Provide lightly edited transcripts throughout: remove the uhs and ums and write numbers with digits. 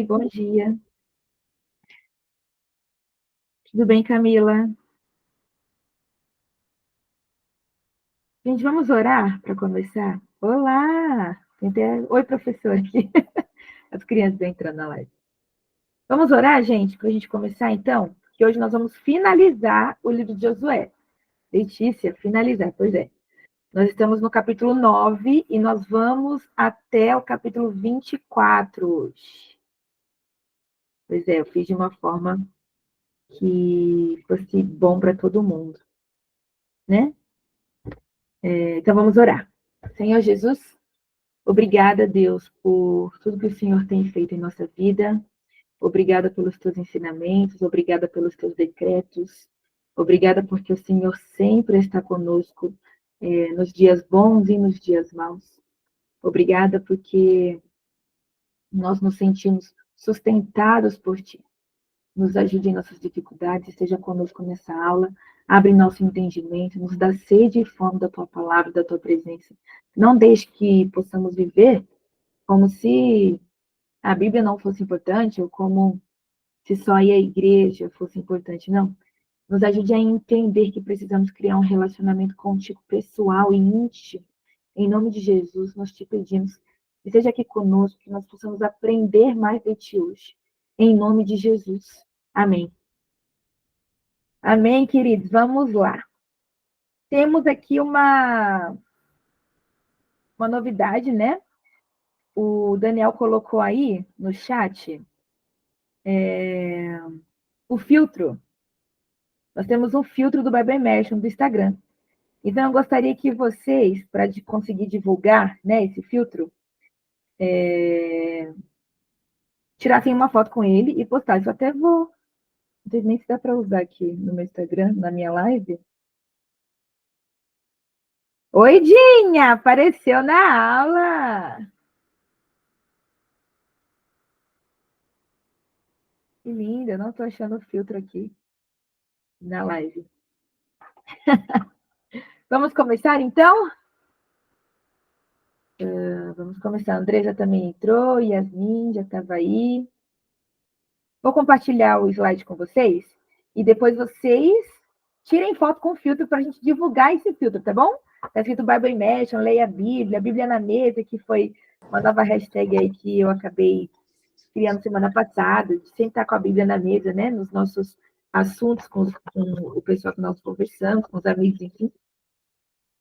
bom dia. Tudo bem, Camila? Gente, vamos orar para começar? Olá! Oi, professor aqui. As crianças estão entrando na live. Vamos orar, gente, para a gente começar, então? Que hoje nós vamos finalizar o livro de Josué. Letícia, finalizar, pois é. Nós estamos no capítulo 9 e nós vamos até o capítulo 24 hoje. Pois é, eu fiz de uma forma que fosse bom para todo mundo, né? Então vamos orar. Senhor Jesus, obrigada, Deus, por tudo que o Senhor tem feito em nossa vida. Obrigada pelos teus ensinamentos, obrigada pelos teus decretos. Obrigada porque o Senhor sempre está conosco nos dias bons e nos dias maus. Obrigada porque nós nos sentimos sustentados por Ti. Nos ajude em nossas dificuldades, esteja conosco nessa aula, abre nosso entendimento, nos dá sede e fome da Tua palavra, da Tua presença. Não deixe que possamos viver como se a Bíblia não fosse importante, ou como se só ir à igreja fosse importante, não. Nos ajude a entender que precisamos criar um relacionamento contigo pessoal e íntimo. Em nome de Jesus, nós te pedimos, esteja aqui conosco, que nós possamos aprender mais de ti hoje. Em nome de Jesus. Amém. Amém, queridos. Vamos lá. Temos aqui uma novidade, né? O Daniel colocou aí no chat o filtro. Nós temos um filtro do Bible Immersion do Instagram. Então, eu gostaria que vocês, para conseguir divulgar, né, esse filtro, tirassem uma foto com ele e postassem. Eu até vou... Não sei nem se dá para usar aqui no meu Instagram, na minha live. Oi, Dinha! Apareceu na aula! Que linda! Eu não estou achando o filtro aqui na live. Vamos começar, então? Vamos começar. A Andresa também entrou, Yasmin já estava aí. Vou compartilhar o slide com vocês e depois vocês tirem foto com filtro para a gente divulgar esse filtro, tá bom? Está escrito Bible Immersion, leia a Bíblia na mesa, que foi uma nova hashtag aí que eu acabei criando semana passada, de sempre estar com a Bíblia na mesa, né? Nos nossos assuntos, com o pessoal que nós conversamos, com os amigos, enfim.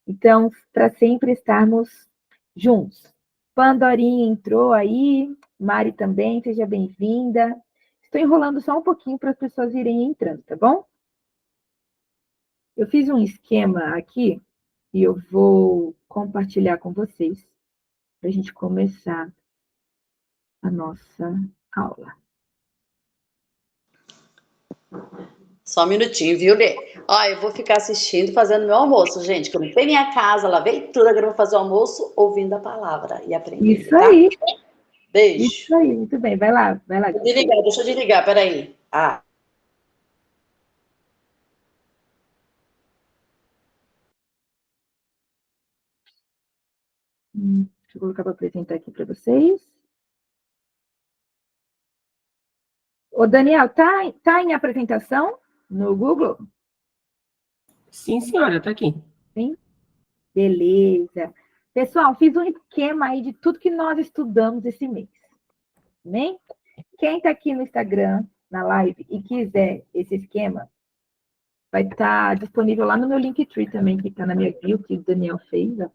Então, para sempre estarmos juntos. Pandorinha entrou aí, Mari também, seja bem-vinda. Estou enrolando só um pouquinho para as pessoas irem entrando, tá bom? Eu fiz um esquema aqui e eu vou compartilhar com vocês para a gente começar a nossa aula. Só um minutinho, viu, Lê? Ó, eu vou ficar assistindo, fazendo meu almoço, gente, que eu limpei minha casa, lavei tudo, agora eu vou fazer o almoço ouvindo a palavra e aprendendo, Isso tá? aí. Beijo. Isso aí, muito bem. Vai lá, vai lá. Deixa eu desligar, peraí. Deixa eu colocar para apresentar aqui para vocês. Ô, Daniel, tá em apresentação no Google? Sim, senhora, tá aqui. Sim? Beleza. Pessoal, fiz um esquema aí de tudo que nós estudamos esse mês. Amém? Quem está aqui no Instagram, na live, e quiser esse esquema, vai estar disponível lá no meu Linktree também, que está na minha bio, que o Daniel fez. Ó.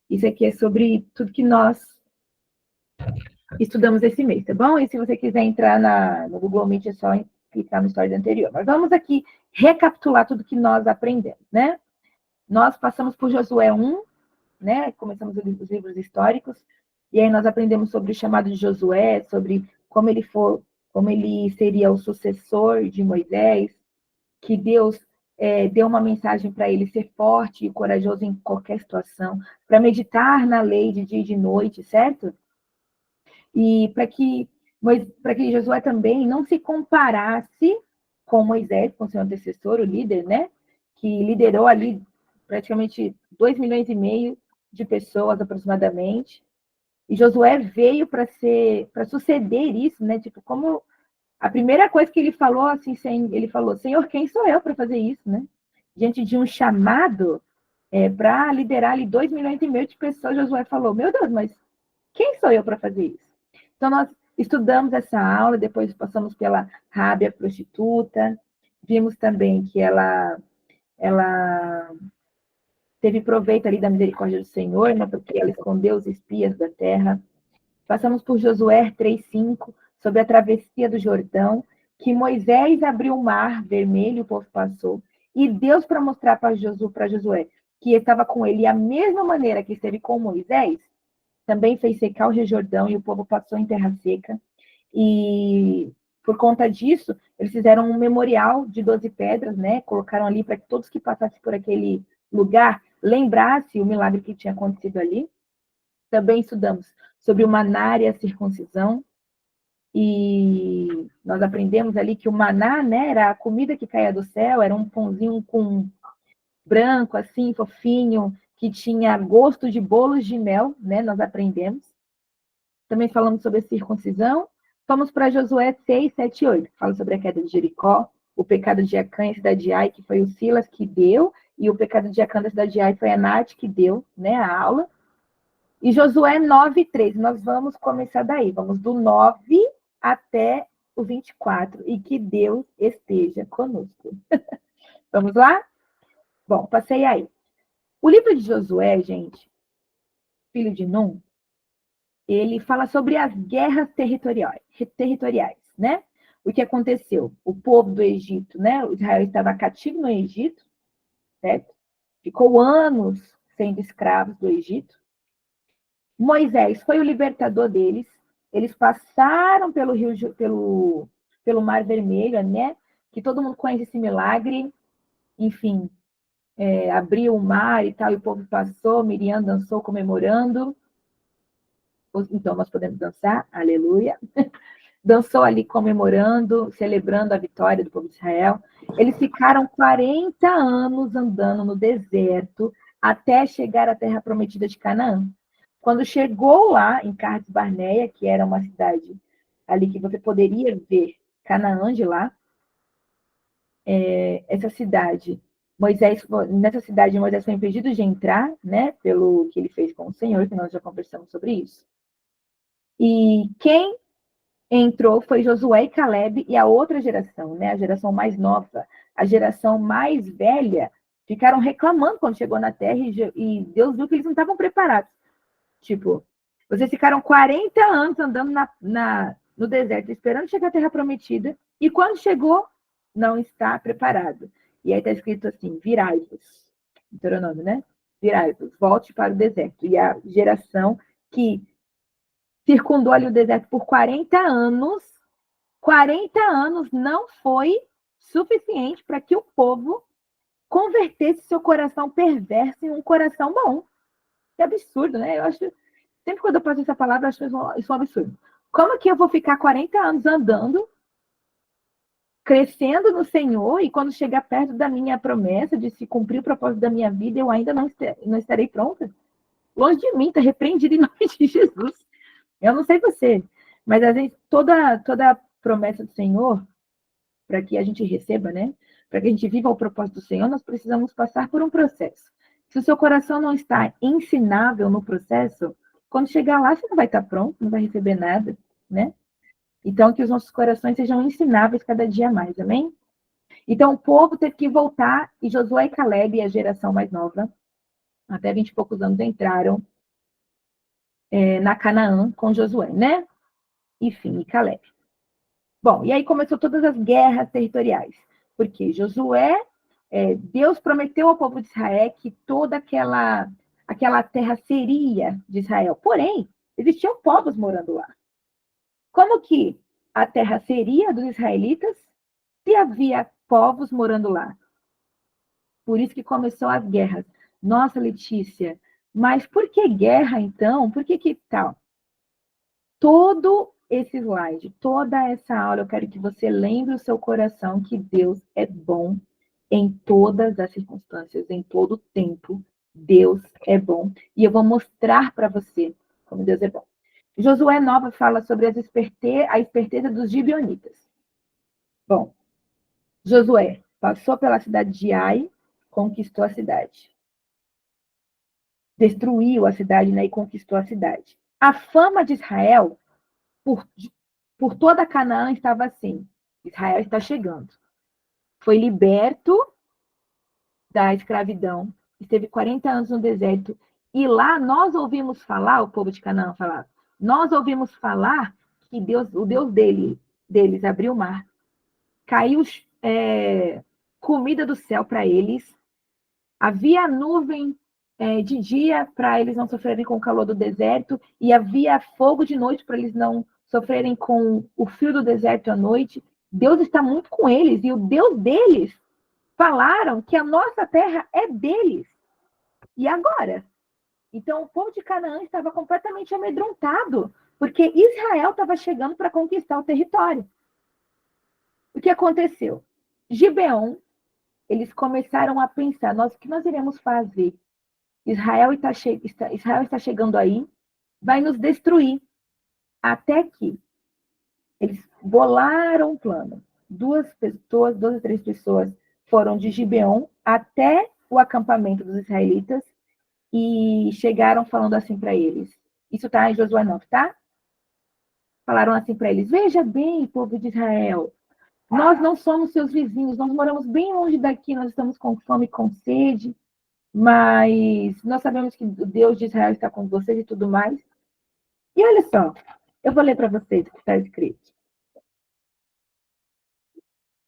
Isso aqui é sobre tudo que nós estudamos esse mês, tá bom? E se você quiser entrar no Google Meet, é só clicar no story anterior. Mas vamos aqui recapitular tudo que nós aprendemos, né? Nós passamos por Josué 1, né? Começamos os livros históricos, e aí nós aprendemos sobre o chamado de Josué, sobre como ele seria o sucessor de Moisés, que Deus deu uma mensagem para ele ser forte e corajoso em qualquer situação, para meditar na lei de dia e de noite, certo? E para que Josué também não se comparasse com Moisés, com seu antecessor, o líder, né? Que liderou ali praticamente 2,5 milhões de pessoas, aproximadamente. E Josué veio para suceder isso, né? Tipo, como a primeira coisa que ele falou, assim, ele falou, Senhor, quem sou eu para fazer isso, né? Diante de um chamado para liderar ali 2,5 milhões de pessoas, Josué falou, meu Deus, mas quem sou eu para fazer isso? Então, nós estudamos essa aula, depois passamos pela Rábia a prostituta, vimos também que ela teve proveito ali da misericórdia do Senhor, né, porque ela escondeu os espias da terra. Passamos por Josué 3,5, sobre a travessia do Jordão, que Moisés abriu o mar vermelho, o povo passou, e Deus, para mostrar para Josué que estava com ele, e a mesma maneira que esteve com Moisés, também fez secar o Rio Jordão, e o povo passou em terra seca. E por conta disso, eles fizeram um memorial de 12 pedras, né? Colocaram ali para que todos que passassem por aquele lugar lembrassem o milagre que tinha acontecido ali. Também estudamos sobre o maná e a circuncisão. E nós aprendemos ali que o maná, né, era a comida que caía do céu, era um pãozinho com branco, assim, fofinho, que tinha gosto de bolos de mel, né? Nós aprendemos. Também falamos sobre a circuncisão. Vamos para Josué 6, 7 e 8, que fala sobre a queda de Jericó, o pecado de Acã e a cidade de Ai, que foi o Silas que deu, e o pecado de Acã da cidade de Ai foi a Nath que deu, né, a aula. E Josué 9, 3, nós vamos começar daí, vamos do 9 até o 24, e que Deus esteja conosco. Vamos lá? Bom, passei aí. O livro de Josué, gente, filho de Num, ele fala sobre as guerras territoriais, né? O que aconteceu? O povo do Egito, né? O Israel estava cativo no Egito, certo? Ficou anos sendo escravos do Egito. Moisés foi o libertador deles. Eles passaram pelo Mar Vermelho, né? Que todo mundo conhece esse milagre. Enfim, abriu o mar e tal, e o povo passou, Miriam dançou comemorando. Então, nós podemos dançar, aleluia. Dançou ali comemorando, celebrando a vitória do povo de Israel. Eles ficaram 40 anos andando no deserto até chegar à terra prometida de Canaã. Quando chegou lá, em Cades Barneia, que era uma cidade ali que você poderia ver Canaã de lá, essa cidade, nessa cidade, Moisés foi impedido de entrar, né, pelo que ele fez com o Senhor, que nós já conversamos sobre isso. E quem entrou foi Josué e Caleb e a outra geração, né, a geração mais nova, a geração mais velha, ficaram reclamando quando chegou na terra e Deus viu que eles não estavam preparados. Tipo, vocês ficaram 40 anos andando no deserto, esperando chegar à terra prometida, e quando chegou, não está preparado. E aí está escrito assim, virai-vos, Deuteronômio, né? Virai-vos, volte para o deserto. E a geração que circundou ali o deserto por 40 anos não foi suficiente para que o povo convertesse seu coração perverso em um coração bom. Que absurdo, né? Eu acho, sempre quando eu passo essa palavra, eu acho isso um absurdo. Como que eu vou ficar 40 anos andando, crescendo no Senhor, e quando chegar perto da minha promessa de se cumprir o propósito da minha vida, eu ainda não estarei pronta? Longe de mim, está repreendido em nome de Jesus. Eu não sei você, mas às vezes toda promessa do Senhor, para que a gente receba, né? Para que a gente viva o propósito do Senhor, nós precisamos passar por um processo. Se o seu coração não está ensinável no processo, quando chegar lá, você não vai estar pronto, não vai receber nada, né? Então, que os nossos corações sejam ensináveis cada dia mais, amém? Então, o povo teve que voltar, e Josué e Caleb, a geração mais nova, até 20 e poucos anos, entraram na Canaã com Josué, né? Enfim, e Caleb. Bom, e aí começou todas as guerras territoriais, porque Josué, Deus prometeu ao povo de Israel que toda aquela terra seria de Israel. Porém, existiam povos morando lá. Como que a terra seria dos israelitas se havia povos morando lá? Por isso que começou as guerras. Nossa, Letícia, mas por que guerra então? Por que tal? Todo esse slide, toda essa aula, eu quero que você lembre o seu coração que Deus é bom em todas as circunstâncias, em todo tempo. Deus é bom. E eu vou mostrar para você como Deus é bom. Josué 9 fala sobre a esperteza dos gibeonitas. Bom, Josué passou pela cidade de Ai, conquistou a cidade. Destruiu a cidade, né, e conquistou a cidade. A fama de Israel por toda Canaã estava assim: Israel está chegando. Foi liberto da escravidão, esteve 40 anos no deserto, e lá nós ouvimos falar, o povo de Canaã falava, nós ouvimos falar que Deus, o Deus deles abriu o mar, caiu comida do céu para eles, havia nuvem de dia para eles não sofrerem com o calor do deserto, e havia fogo de noite para eles não sofrerem com o frio do deserto à noite. Deus está muito com eles, e o Deus deles falaram que a nossa terra é deles. E agora? Então, o povo de Canaã estava completamente amedrontado, porque Israel estava chegando para conquistar o território. O que aconteceu? Gibeon, eles começaram a pensar, o que nós iremos fazer? Israel está chegando aí, vai nos destruir. Até que eles bolaram um plano. 2 ou 3 pessoas foram de Gibeon até o acampamento dos israelitas e chegaram falando assim para eles. Isso está em Josué 9, tá? Falaram assim para eles: veja bem, povo de Israel, nós não somos seus vizinhos, nós moramos bem longe daqui, nós estamos com fome e com sede, mas nós sabemos que o Deus de Israel está com vocês e tudo mais. E olha só, eu vou ler para vocês o que está escrito.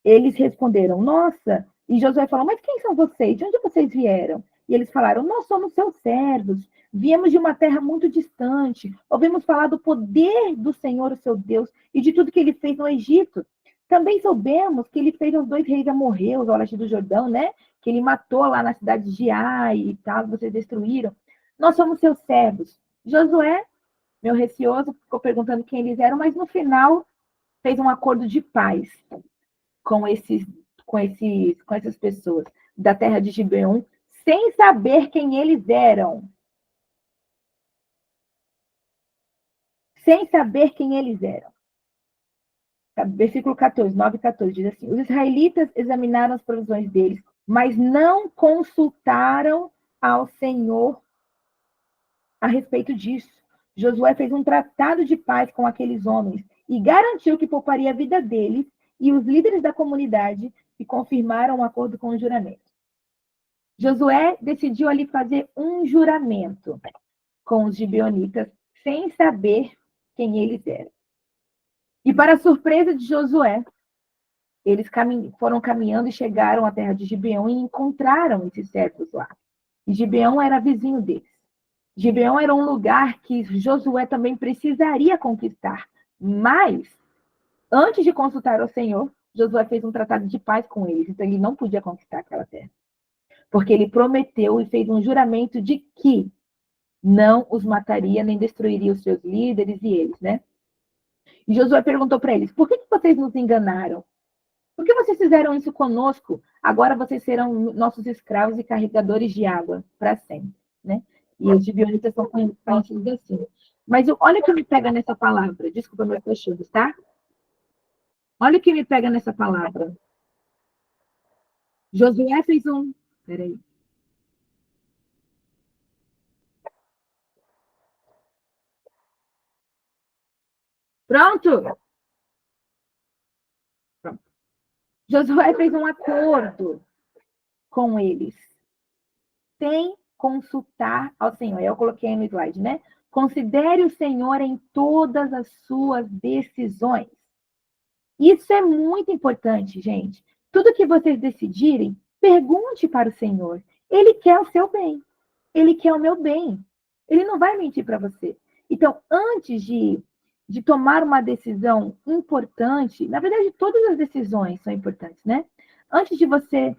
Eles responderam, nossa, e Josué falou, mas quem são vocês? De onde vocês vieram? E eles falaram, nós somos seus servos, viemos de uma terra muito distante, ouvimos falar do poder do Senhor, o seu Deus, e de tudo que ele fez no Egito. Também soubemos que ele fez os 2 reis amorreus ao leste do Jordão, né? Que ele matou lá na cidade de Ai e tal, vocês destruíram. Nós somos seus servos. Josué, meu receoso, ficou perguntando quem eles eram, mas no final fez um acordo de paz com essas pessoas da terra de Gibeon, sem saber quem eles eram. Sem saber quem eles eram. Versículo 14, 9 e 14, diz assim: os israelitas examinaram as provisões deles, mas não consultaram ao Senhor a respeito disso. Josué fez um tratado de paz com aqueles homens e garantiu que pouparia a vida deles, e os líderes da comunidade se confirmaram um acordo com o juramento. Josué decidiu ali fazer um juramento com os gibeonitas, sem saber quem eles eram. E para a surpresa de Josué, eles foram caminhando e chegaram à terra de Gibeão e encontraram esses servos lá. E Gibeão era vizinho deles. Gibeão era um lugar que Josué também precisaria conquistar. Mas, antes de consultar ao Senhor, Josué fez um tratado de paz com eles. Então, ele não podia conquistar aquela terra. Porque ele prometeu e fez um juramento de que não os mataria, nem destruiria os seus líderes e eles, né? E Josué perguntou para eles, por que vocês nos enganaram? Por que vocês fizeram isso conosco? Agora vocês serão nossos escravos e carregadores de água para sempre, né? E os gibeonitas são conhecidos assim. Mas olha o que me pega nessa palavra. Desculpa meus cachorros, tá? Olha o que me pega nessa palavra. Josué fez um... Peraí. Pronto? Pronto. Josué fez um acordo com eles, sem consultar ao Senhor. Eu coloquei no slide, né? Considere o Senhor em todas as suas decisões. Isso é muito importante, gente. Tudo que vocês decidirem, pergunte para o Senhor. Ele quer o seu bem. Ele quer o meu bem. Ele não vai mentir para você. Então, antes de tomar uma decisão importante, na verdade, todas as decisões são importantes, né? Antes de você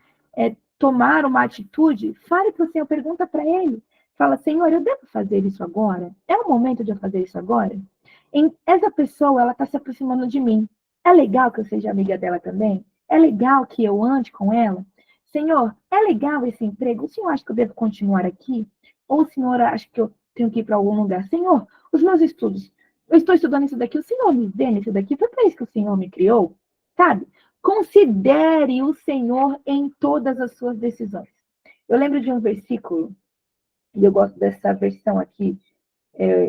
tomar uma atitude, fale para o Senhor, pergunta para Ele. Fala, Senhor, eu devo fazer isso agora? É o momento de eu fazer isso agora? Essa pessoa, ela está se aproximando de mim. É legal que eu seja amiga dela também? É legal que eu ande com ela? Senhor, é legal esse emprego? O senhor acha que eu devo continuar aqui? Ou o senhor acha que eu tenho que ir para algum lugar? Senhor, os meus estudos, Eu estou estudando isso daqui, o Senhor me vê nisso daqui, foi para isso que o Senhor me criou, sabe? Considere o Senhor em todas as suas decisões. Eu lembro de um versículo, e eu gosto dessa versão aqui,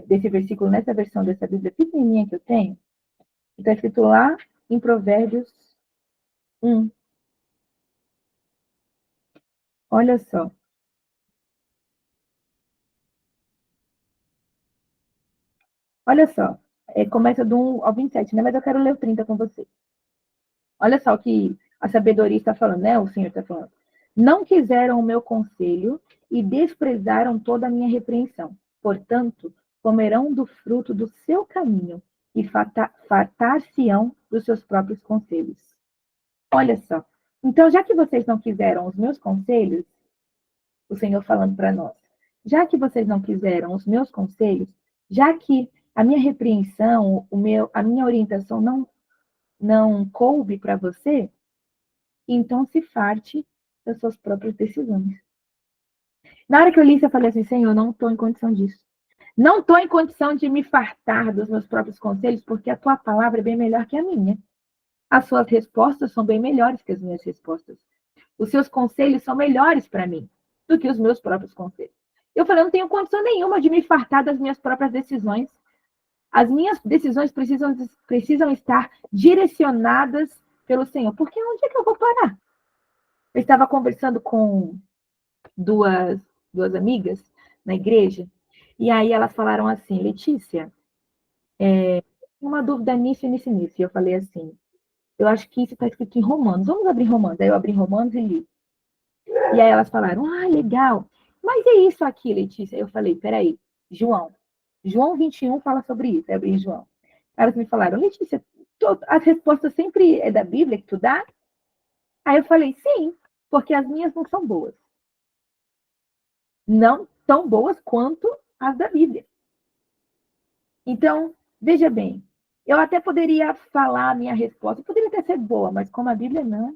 desse versículo, nessa versão dessa Bíblia pequenininha que eu tenho, está escrito lá em Provérbios 1. Olha só. Olha só. Começa do 1 ao 27, né? Mas eu quero ler o 30 com você. Olha só o que a sabedoria está falando, né? O Senhor está falando. Não quiseram o meu conselho e desprezaram toda a minha repreensão. Portanto, comerão do fruto do seu caminho e fartar-se-ão dos seus próprios conselhos. Olha só. Então, já que vocês não quiseram os meus conselhos, o Senhor falando para nós, já que vocês não quiseram os meus conselhos, já que a minha repreensão, a minha orientação não coube para você, então se farte das suas próprias decisões. Na hora que eu li isso, eu falei assim, Senhor, eu não estou em condição disso. Não estou em condição de me fartar dos meus próprios conselhos, porque a tua palavra é bem melhor que a minha. As suas respostas são bem melhores que as minhas respostas. Os seus conselhos são melhores para mim do que os meus próprios conselhos. Eu falei, eu não tenho condição nenhuma de me fartar das minhas próprias decisões. As minhas decisões precisam estar direcionadas pelo Senhor. Porque onde é que eu vou parar? Eu estava conversando com duas amigas na igreja, e aí elas falaram assim, Letícia, uma dúvida nisso e nisso e nisso. E eu falei assim, eu acho que isso está escrito em Romanos. Vamos abrir Romanos. Aí eu abri Romanos e li. E aí elas falaram, legal. Mas é isso aqui, Letícia. Eu falei, peraí, João 21 fala sobre isso. Eu abri João. Elas me falaram, Letícia, as respostas sempre é da Bíblia que tu dá? Aí eu falei, sim, porque as minhas não são boas. Não tão boas quanto as da Bíblia. Então, veja bem, eu até poderia falar a minha resposta, poderia até ser boa, mas como a Bíblia não.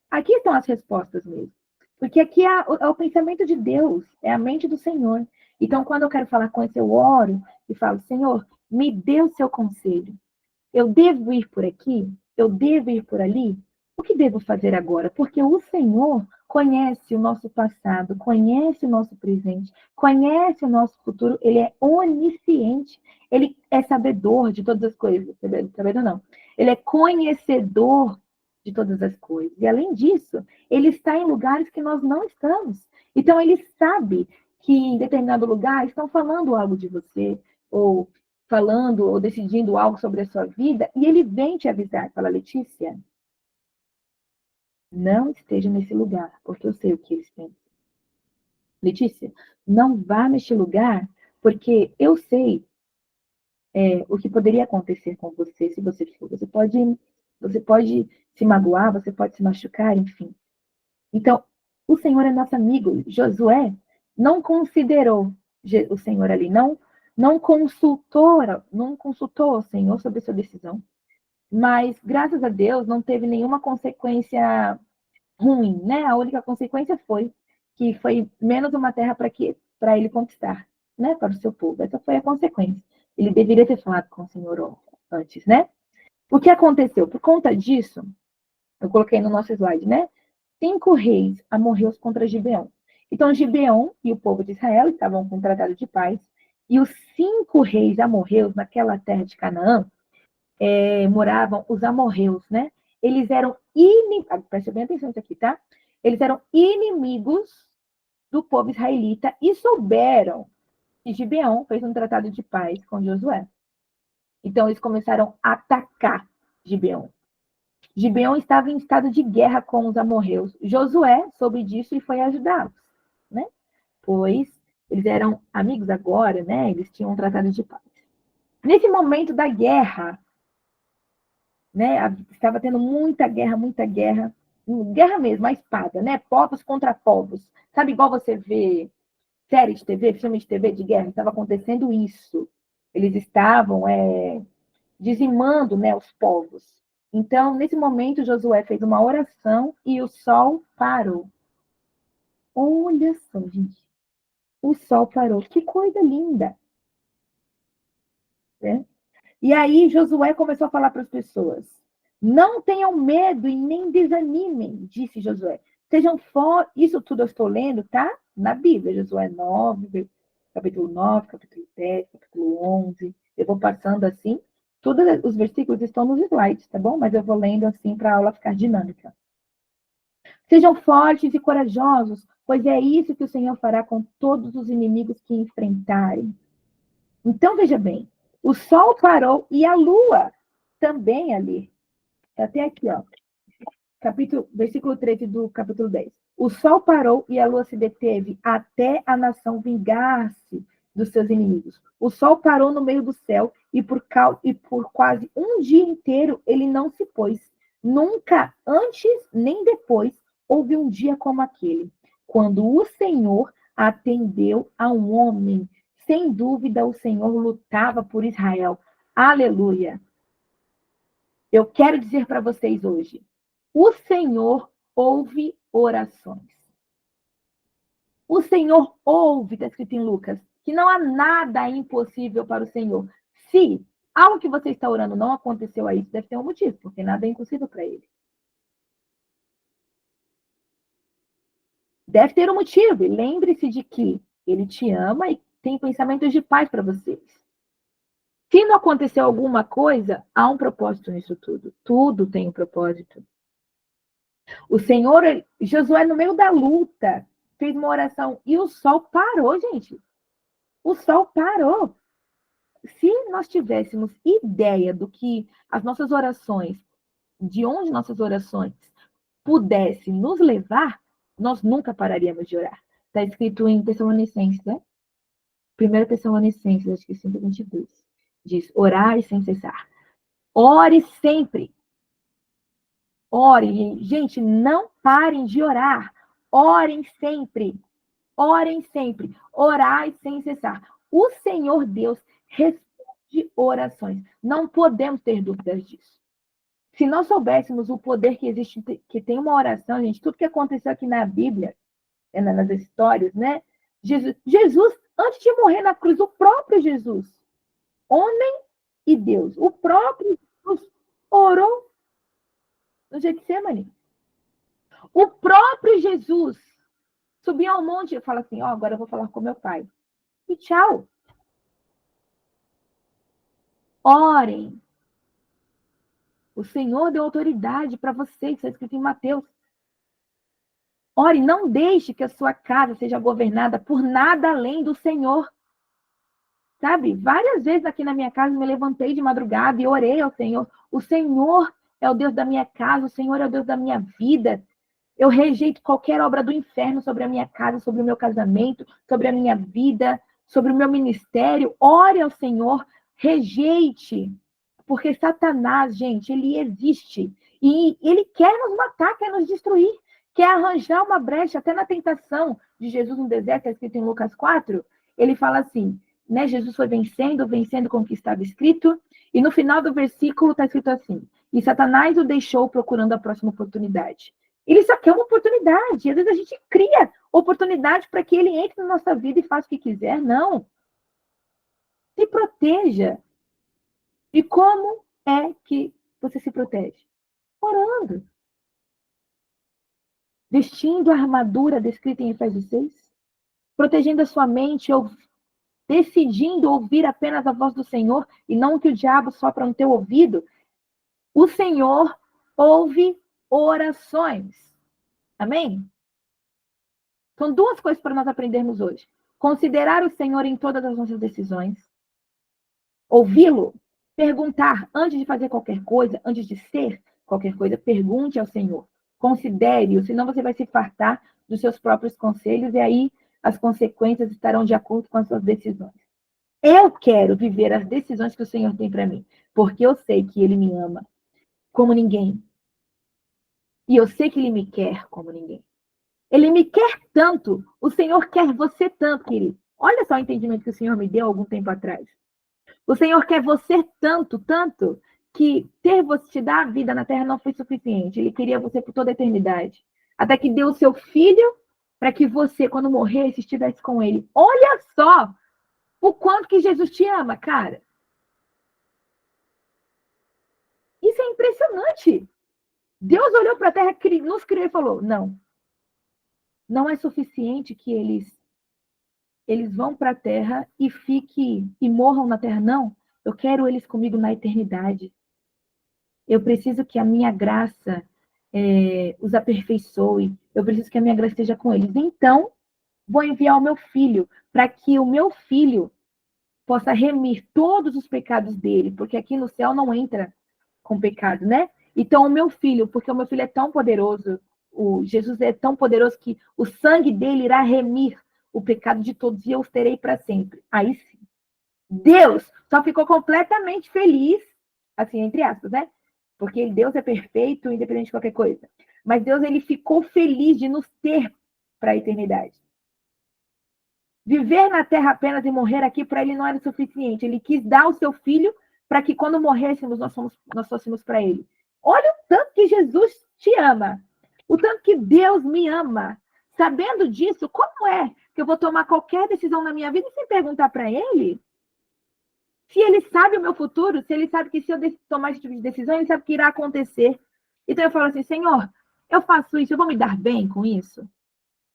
Aqui estão as respostas mesmo. Porque aqui é o pensamento de Deus, é a mente do Senhor. Então, quando eu quero falar com esse, eu oro e falo, Senhor, me dê o seu conselho. Eu devo ir por aqui? Eu devo ir por ali? O que devo fazer agora? Porque o Senhor conhece o nosso passado, conhece o nosso presente, conhece o nosso futuro, ele é onisciente, ele é sabedor de todas as coisas. Sabedor não. Ele é conhecedor de todas as coisas. E além disso, ele está em lugares que nós não estamos. Então ele sabe que em determinado lugar estão falando algo de você, ou falando ou decidindo algo sobre a sua vida, e ele vem te avisar, fala, Letícia, não esteja nesse lugar, porque eu sei o que eles pensam. Letícia, não vá neste lugar, porque eu sei o que poderia acontecer com você se você for. Você pode se magoar, você pode se machucar, enfim. Então, o Senhor é nosso amigo. Josué não considerou o Senhor ali, não consultou o Senhor sobre a sua decisão. Mas, graças a Deus, não teve nenhuma consequência ruim, né? A única consequência foi que foi menos uma terra para ele conquistar, né? Para o seu povo. Essa foi a consequência. Ele deveria ter falado com o Senhor antes, né? O que aconteceu? Por conta disso, eu coloquei no nosso slide, né? 5 reis amorreus contra Gibeão. Então, Gibeão e o povo de Israel estavam com um tratado de paz, e os 5 reis amorreus naquela terra de Canaã moravam os amorreus, né? Eles eram inimigos, preste bem atenção nisso aqui, tá? Eles eram inimigos do povo israelita e souberam que Gibeão fez um tratado de paz com Josué. Então, eles começaram a atacar Gibeão. Gibeão estava em estado de guerra com os amorreus. Josué soube disso e foi ajudá-los, né? Pois eles eram amigos agora, né? Eles tinham um tratado de paz. Nesse momento da guerra, né? Estava tendo muita guerra mesmo, a espada, né? Povos contra povos. Sabe, igual você vê série de TV, filme de TV de guerra? Estava acontecendo isso. Eles estavam dizimando, né, os povos. Então, nesse momento, Josué fez uma oração e o sol parou. Olha só, gente. O sol parou. Que coisa linda. né? E aí Josué começou a falar para as pessoas: não tenham medo e nem desanimem, disse Josué. Sejam fortes. Isso tudo eu estou lendo, tá? Na Bíblia, Josué 9, capítulo 9, capítulo 10, capítulo 11. Eu vou passando assim. Todos os versículos estão nos slides, tá bom? Mas eu vou lendo assim para a aula ficar dinâmica. Sejam fortes e corajosos, pois é isso que o Senhor fará com todos os inimigos que enfrentarem. Então, veja bem, o sol parou e a lua também ali. Até aqui, ó. Versículo 13 do capítulo 10. O sol parou e a lua se deteve até a nação vingar-se dos seus inimigos. O sol parou no meio do céu e por quase um dia inteiro ele não se pôs. Nunca antes nem depois houve um dia como aquele, quando o Senhor atendeu a um homem. Sem dúvida, o Senhor lutava por Israel. Aleluia! Eu quero dizer para vocês hoje, o Senhor ouve orações. O Senhor ouve, está escrito em Lucas, que não há nada impossível para o Senhor. Se algo que você está orando não aconteceu a isso, deve ter um motivo, porque nada é impossível para ele. Deve ter um motivo. E lembre-se de que ele te ama e tem pensamentos de paz para vocês. Se não aconteceu alguma coisa, há um propósito nisso tudo. Tudo tem um propósito. O Senhor, Josué, no meio da luta, fez uma oração e o sol parou, gente. O sol parou. Se nós tivéssemos ideia do que as nossas orações, de onde nossas orações pudessem nos levar, nós nunca pararíamos de orar. Está escrito em Tessalonicenses, né? 1 Tessalonicenses, acho que 5:22. Diz, orai sem cessar. Ore sempre. Ore, gente, não parem de orar. Orem sempre. Orem sempre. Orai sem cessar. O Senhor Deus responde orações. Não podemos ter dúvidas disso. Se nós soubéssemos o poder que existe, que tem uma oração, gente, tudo que aconteceu aqui na Bíblia, nas histórias, né? Jesus, antes de morrer na cruz, o próprio Jesus, homem e Deus, o próprio Jesus orou no Getsemane. O próprio Jesus subiu ao monte e fala assim, agora eu vou falar com meu pai. E tchau. Orem. O Senhor deu autoridade para vocês, está escrito em Mateus. Ore, não deixe que a sua casa seja governada por nada além do Senhor. Sabe? Várias vezes aqui na minha casa me levantei de madrugada e orei ao Senhor. O Senhor é o Deus da minha casa, o Senhor é o Deus da minha vida. Eu rejeito qualquer obra do inferno sobre a minha casa, sobre o meu casamento, sobre a minha vida, sobre o meu ministério. Ore ao Senhor, rejeite. Porque Satanás, gente, ele existe. E ele quer nos matar, quer nos destruir. Quer arranjar uma brecha, até na tentação de Jesus no deserto, está escrito em Lucas 4. Ele fala assim, né? Jesus foi vencendo com o que estava escrito. E no final do versículo está escrito assim, e Satanás o deixou procurando a próxima oportunidade. Ele só quer uma oportunidade. E às vezes a gente cria oportunidade para que ele entre na nossa vida e faça o que quiser. Não. Se proteja. E como é que você se protege? Orando. Vestindo a armadura descrita em Efésios 6. Protegendo a sua mente, decidindo ouvir apenas a voz do Senhor e não o que o diabo sopra no teu ouvido. O Senhor ouve orações. Amém? São duas coisas para nós aprendermos hoje. Considerar o Senhor em todas as nossas decisões. Ouvi-lo. Perguntar antes de fazer qualquer coisa, antes de ser qualquer coisa, pergunte ao Senhor. Considere-o, senão você vai se fartar dos seus próprios conselhos e aí as consequências estarão de acordo com as suas decisões. Eu quero viver as decisões que o Senhor tem para mim, porque eu sei que Ele me ama como ninguém. E eu sei que Ele me quer como ninguém. Ele me quer tanto, o Senhor quer você tanto, querido. Olha só o entendimento que o Senhor me deu algum tempo atrás. O Senhor quer você tanto, tanto, que te dar a vida na terra não foi suficiente. Ele queria você por toda a eternidade. Até que deu o seu filho para que você, quando morresse, estivesse com ele. Olha só o quanto que Jesus te ama, cara. impressionante. Deus olhou para a terra, nos criou e falou, não é suficiente que eles vão para a terra e morram na terra, não. Eu quero eles comigo na eternidade. Eu preciso que a minha graça os aperfeiçoe. Eu preciso que a minha graça esteja com eles. Então, vou enviar o meu filho, para que o meu filho possa remir todos os pecados dele, porque aqui no céu não entra com pecado, né? Então, o meu filho, porque o meu filho é tão poderoso, o Jesus é tão poderoso que o sangue dele irá remir o pecado de todos e eu os terei para sempre. Aí sim. Deus só ficou completamente feliz, assim, entre aspas, né? Porque Deus é perfeito, independente de qualquer coisa. Mas Deus, ele ficou feliz de nos ter para a eternidade. Viver na terra apenas e morrer aqui para ele não era suficiente. Ele quis dar o seu filho para que quando morrêssemos nós fôssemos para ele. Olha o tanto que Jesus te ama. O tanto que Deus me ama. Sabendo disso, como é que eu vou tomar qualquer decisão na minha vida sem perguntar para ele? Se ele sabe o meu futuro, se ele sabe que se eu tomar esse tipo de decisão, ele sabe o que irá acontecer. Então eu falo assim, Senhor, eu faço isso, eu vou me dar bem com isso?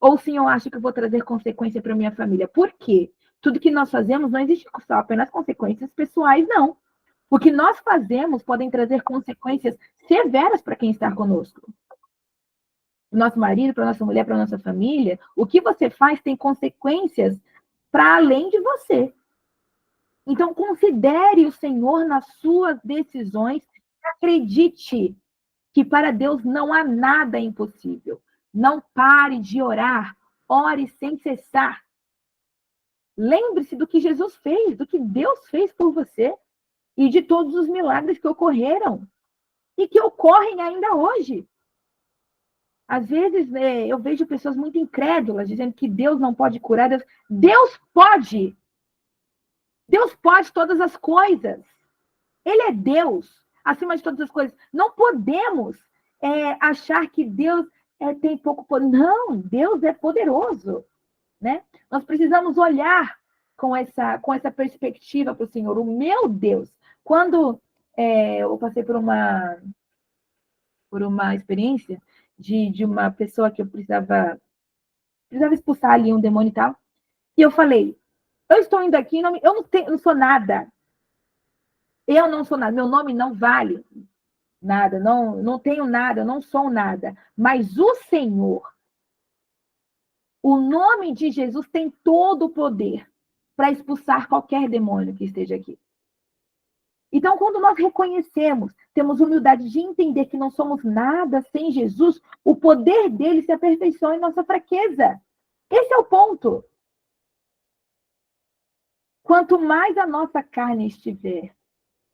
Ou o Senhor acha que eu vou trazer consequência para minha família? Por quê? Tudo que nós fazemos não existe só apenas consequências pessoais, não. O que nós fazemos podem trazer consequências severas para quem está conosco. Para o nosso marido, para a nossa mulher, para a nossa família. O que você faz tem consequências para além de você. Então, considere o Senhor nas suas decisões. Acredite que para Deus não há nada impossível. Não pare de orar. Ore sem cessar. Lembre-se do que Jesus fez, do que Deus fez por você e de todos os milagres que ocorreram e que ocorrem ainda hoje. Às vezes, eu vejo pessoas muito incrédulas dizendo que Deus não pode curar. Deus pode! Deus pode todas as coisas. Ele é Deus, acima de todas as coisas. Não podemos achar que Deus tem pouco poder. Não, Deus é poderoso. Né? Nós precisamos olhar com essa perspectiva para o Senhor. O meu Deus, quando eu passei por uma experiência de uma pessoa que eu precisava expulsar ali um demônio e tal, e eu falei, eu estou indo aqui, eu não sou nada. Eu não sou nada, meu nome não vale nada, não tenho nada, eu não sou nada. Mas o Senhor, o nome de Jesus tem todo o poder para expulsar qualquer demônio que esteja aqui. Então, quando nós reconhecemos, temos humildade de entender que não somos nada sem Jesus, o poder dele se aperfeiçoa em nossa fraqueza. Esse é o ponto. Quanto mais a nossa carne estiver,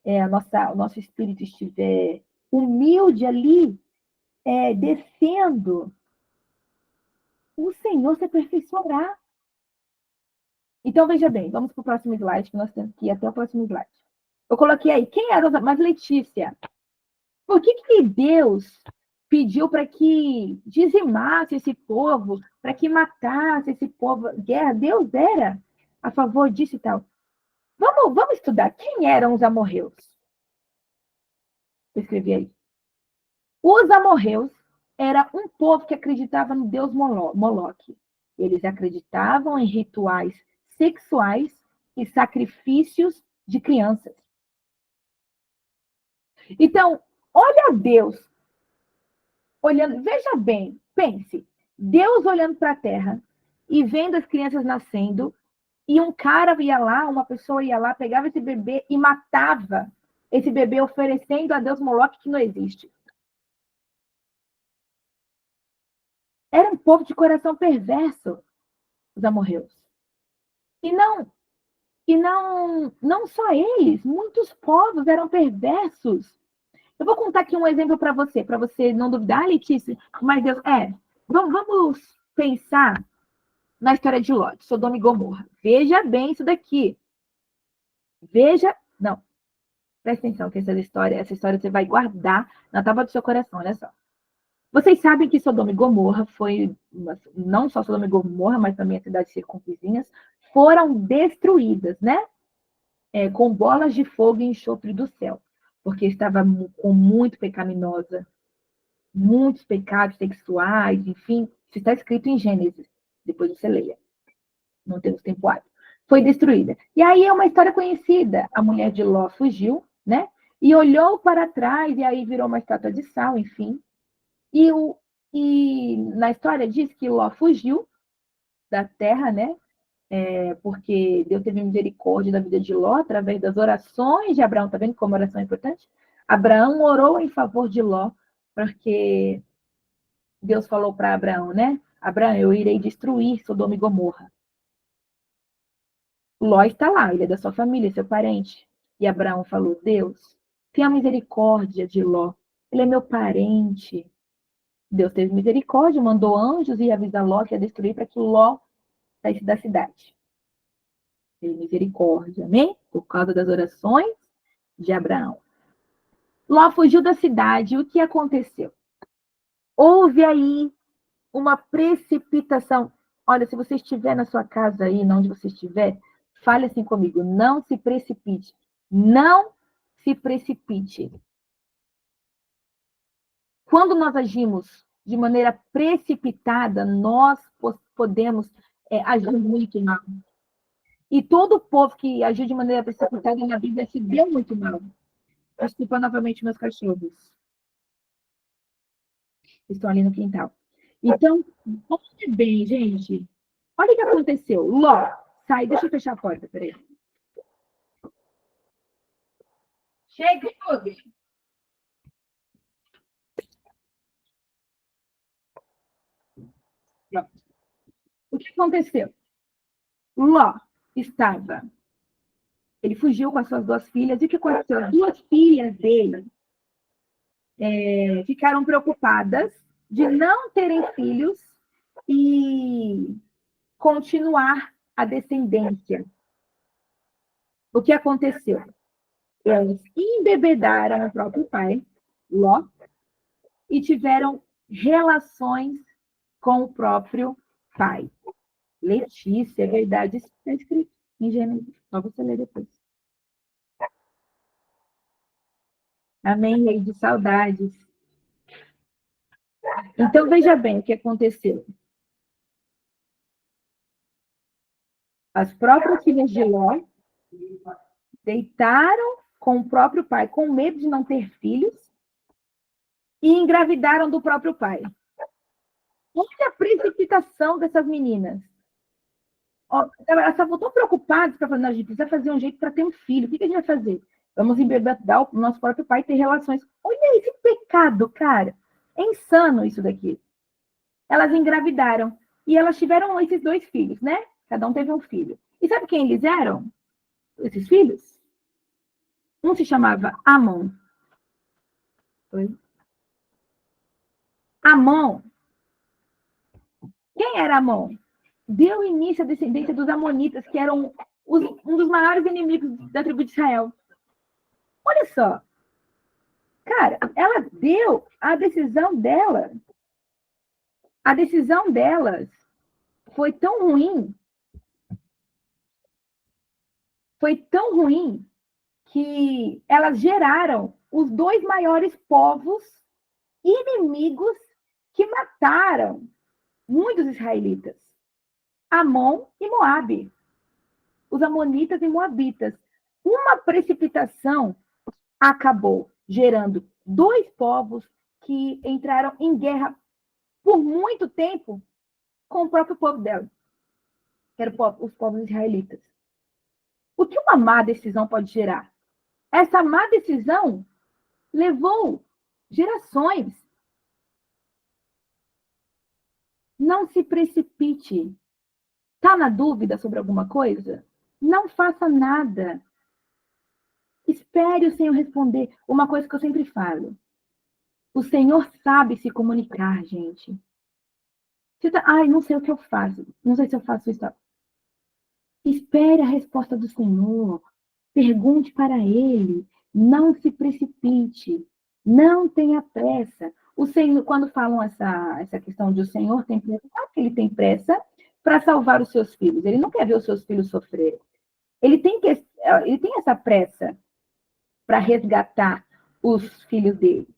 o nosso espírito estiver humilde ali, descendo, o Senhor se aperfeiçoará. Então, veja bem, vamos para o próximo slide, que nós temos que ir até o próximo slide. Eu coloquei aí, quem era mas Letícia? Por que Deus pediu para que dizimasse esse povo, para que matasse esse povo? Guerra, Deus era a favor disso e tal. Vamos estudar quem eram os amorreus. Eu escrevi aí. Os amorreus era um povo que acreditava no deus Moloque. Eles acreditavam em rituais sexuais e sacrifícios de crianças. Então, olha Deus olhando, veja bem, pense, Deus olhando para a terra e vendo as crianças nascendo, e um cara ia lá, uma pessoa ia lá, pegava esse bebê e matava esse bebê, oferecendo a Deus Moloque que não existe. Era um povo de coração perverso, os amorreus. E não só eles, muitos povos eram perversos. Eu vou contar aqui um exemplo para você não duvidar, Letícia, mas Deus, vamos pensar na história de Ló, Sodoma e Gomorra. Veja bem isso daqui. Não, presta atenção que essa história você vai guardar na tábua do seu coração, olha só. Vocês sabem que Sodoma e Gomorra não só Sodoma e Gomorra, mas também as cidades circunvizinhas, foram destruídas, né? Com bolas de fogo e enxofre do céu. porque estava com muito pecaminosa, muitos pecados sexuais, enfim, isso está escrito em Gênesis, depois você leia, não temos tempo hábil. Foi destruída. E aí é uma história conhecida, a mulher de Ló fugiu, né? E olhou para trás, e aí virou uma estátua de sal, enfim. E na história diz que Ló fugiu da terra, né? Porque Deus teve misericórdia da vida de Ló através das orações de Abraão. Tá vendo como oração é importante? Abraão orou em favor de Ló, porque Deus falou para Abraão, né? Abraão, eu irei destruir Sodoma e Gomorra. Ló está lá, ele é da sua família, seu parente. E Abraão falou, Deus, tenha misericórdia de Ló. Ele é meu parente. Deus teve misericórdia, mandou anjos e avisar Ló que ia destruir para que Ló saísse da cidade. Teve misericórdia, amém? Por causa das orações de Abraão. Ló fugiu da cidade. O que aconteceu? Houve aí uma precipitação. Olha, se você estiver na sua casa aí, onde você estiver, fale assim comigo. Não se precipite. Não se precipite. Quando nós agimos de maneira precipitada, nós podemos agir muito mal. E todo o povo que agiu de maneira precipitada na Bíblia se deu muito mal. Desculpa novamente meus cachorros. Estão ali no quintal. Então, olha bem, gente. Olha o que aconteceu. Ló, sai, deixa eu fechar a porta, peraí. Chega, Yuri. O que aconteceu? Ló estava. Ele fugiu com as suas duas filhas. E o que aconteceu? As duas filhas dele ficaram preocupadas de não terem filhos e continuar a descendência. O que aconteceu? Elas embebedaram o próprio pai, Ló, e tiveram relações com o próprio pai. Letícia, é verdade, isso está escrito em Gênesis, só você ler depois. Amém, rei de saudades. Então, veja bem o que aconteceu. As próprias filhas de Ló deitaram com o próprio pai, com medo de não ter filhos, e engravidaram do próprio pai. Olha a precipitação dessas meninas. Elas estavam tão preocupadas para fazer, a gente precisa fazer um jeito para ter um filho. O que a gente vai fazer? Vamos embebedar o nosso próprio pai e ter relações. Olha esse pecado, cara. É insano isso daqui. Elas engravidaram. E elas tiveram esses dois filhos, né? Cada um teve um filho. E sabe quem eles eram? Esses filhos? Um se chamava Amon. Amon. Quem era Amon? Deu início à descendência dos Amonitas, que eram um dos maiores inimigos da tribo de Israel. Olha só. Cara, ela deu a decisão dela. A decisão delas foi tão ruim. Foi tão ruim que elas geraram os dois maiores povos inimigos que mataram muitos israelitas. Amon e Moabe. Os amonitas e moabitas. Uma precipitação acabou gerando dois povos que entraram em guerra por muito tempo com o próprio povo dela, que eram os povos israelitas. O que uma má decisão pode gerar? Essa má decisão levou gerações. Não se precipite. Está na dúvida sobre alguma coisa? Não faça nada. Espere o Senhor responder. Uma coisa que eu sempre falo. O Senhor sabe se comunicar, gente. Ai, não sei o que eu faço. Não sei se eu faço isso. Espere a resposta do Senhor. Pergunte para Ele. Não se precipite. Não tenha pressa. O Senhor, quando falam essa questão de o Senhor tem pressa, claro que Ele tem pressa para salvar os seus filhos. Ele não quer ver os seus filhos sofrer. Ele tem essa pressa para resgatar os filhos dele.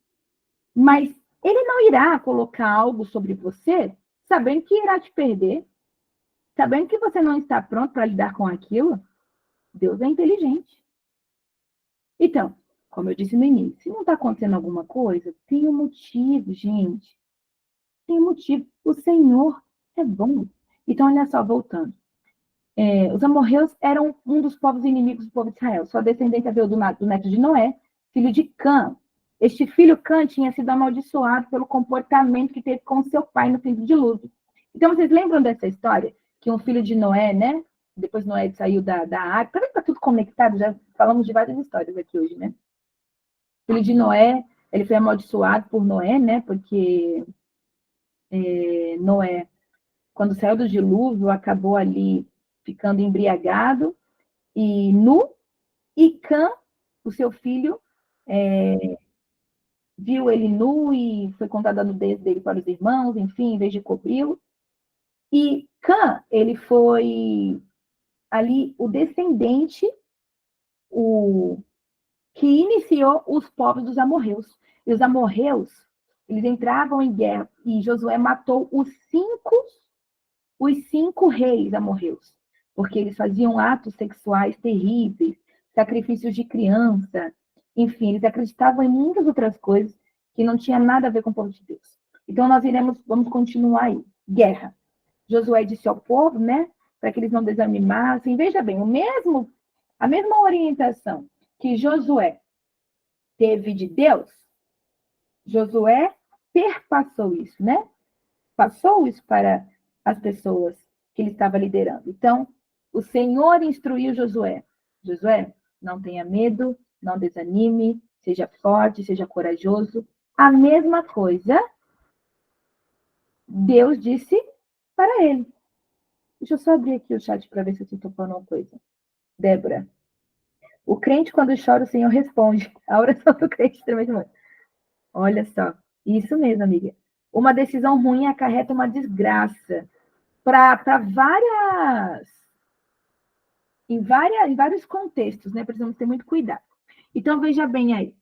Mas ele não irá colocar algo sobre você, sabendo que irá te perder, sabendo que você não está pronto para lidar com aquilo. Deus é inteligente. Então, como eu disse no início, se não está acontecendo alguma coisa, tem um motivo, gente. Tem um motivo. O Senhor é bom. Então, olha só, voltando. Os amorreus eram um dos povos inimigos do povo de Israel. Sua descendência veio do neto de Noé, filho de Cã. Este filho Cã tinha sido amaldiçoado pelo comportamento que teve com seu pai no fim do dilúvio. Então, vocês lembram dessa história? Que um filho de Noé, né? Depois Noé saiu da arca. Está tudo conectado, já falamos de várias histórias aqui hoje, né? O filho de Noé, ele foi amaldiçoado por Noé, né? Porque Noé, quando saiu do dilúvio, acabou ali ficando embriagado e nu, e Cã, o seu filho, viu ele nu e foi contada a nudez dele para os irmãos, enfim, em vez de cobri-lo. E Cã, ele foi ali o descendente, o que iniciou os povos dos amorreus. E os amorreus, eles entravam em guerra e Josué matou os cinco reis amorreus, porque eles faziam atos sexuais terríveis, sacrifícios de criança, enfim, eles acreditavam em muitas outras coisas que não tinha nada a ver com o povo de Deus. Então nós vamos continuar aí. Guerra. Josué disse ao povo, né, para que eles não desanimassem. Veja bem, a mesma orientação que Josué teve de Deus, Josué perpassou isso, né? Passou isso para as pessoas que ele estava liderando. Então, o Senhor instruiu Josué. Josué, não tenha medo, não desanime, seja forte, seja corajoso. A mesma coisa Deus disse para ele. Deixa eu só abrir aqui o chat para ver se eu estou falando uma coisa. Débora, o crente quando chora, o Senhor responde. A oração do crente tremendo muito. Olha só, isso mesmo, amiga. Uma decisão ruim acarreta uma desgraça para em vários contextos, né? Precisamos ter muito cuidado. Então, veja bem aí.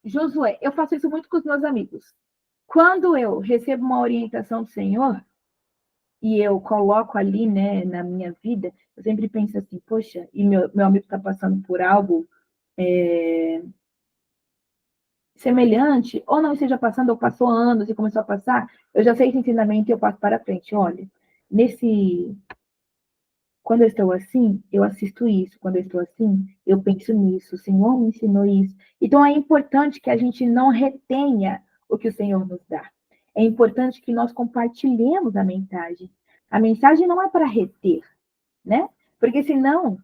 Josué, eu faço isso muito com os meus amigos. Quando eu recebo uma orientação do Senhor e eu coloco ali, né, na minha vida, eu sempre penso assim, poxa, e meu amigo está passando por algo semelhante, ou não esteja passando, ou passou anos e começou a passar, eu já sei esse ensinamento e eu passo para frente. Olha, quando eu estou assim, eu assisto isso. Quando eu estou assim, eu penso nisso. O Senhor me ensinou isso. Então, é importante que a gente não retenha o que o Senhor nos dá. É importante que nós compartilhemos a mensagem. A mensagem não é para reter, né? Porque senão,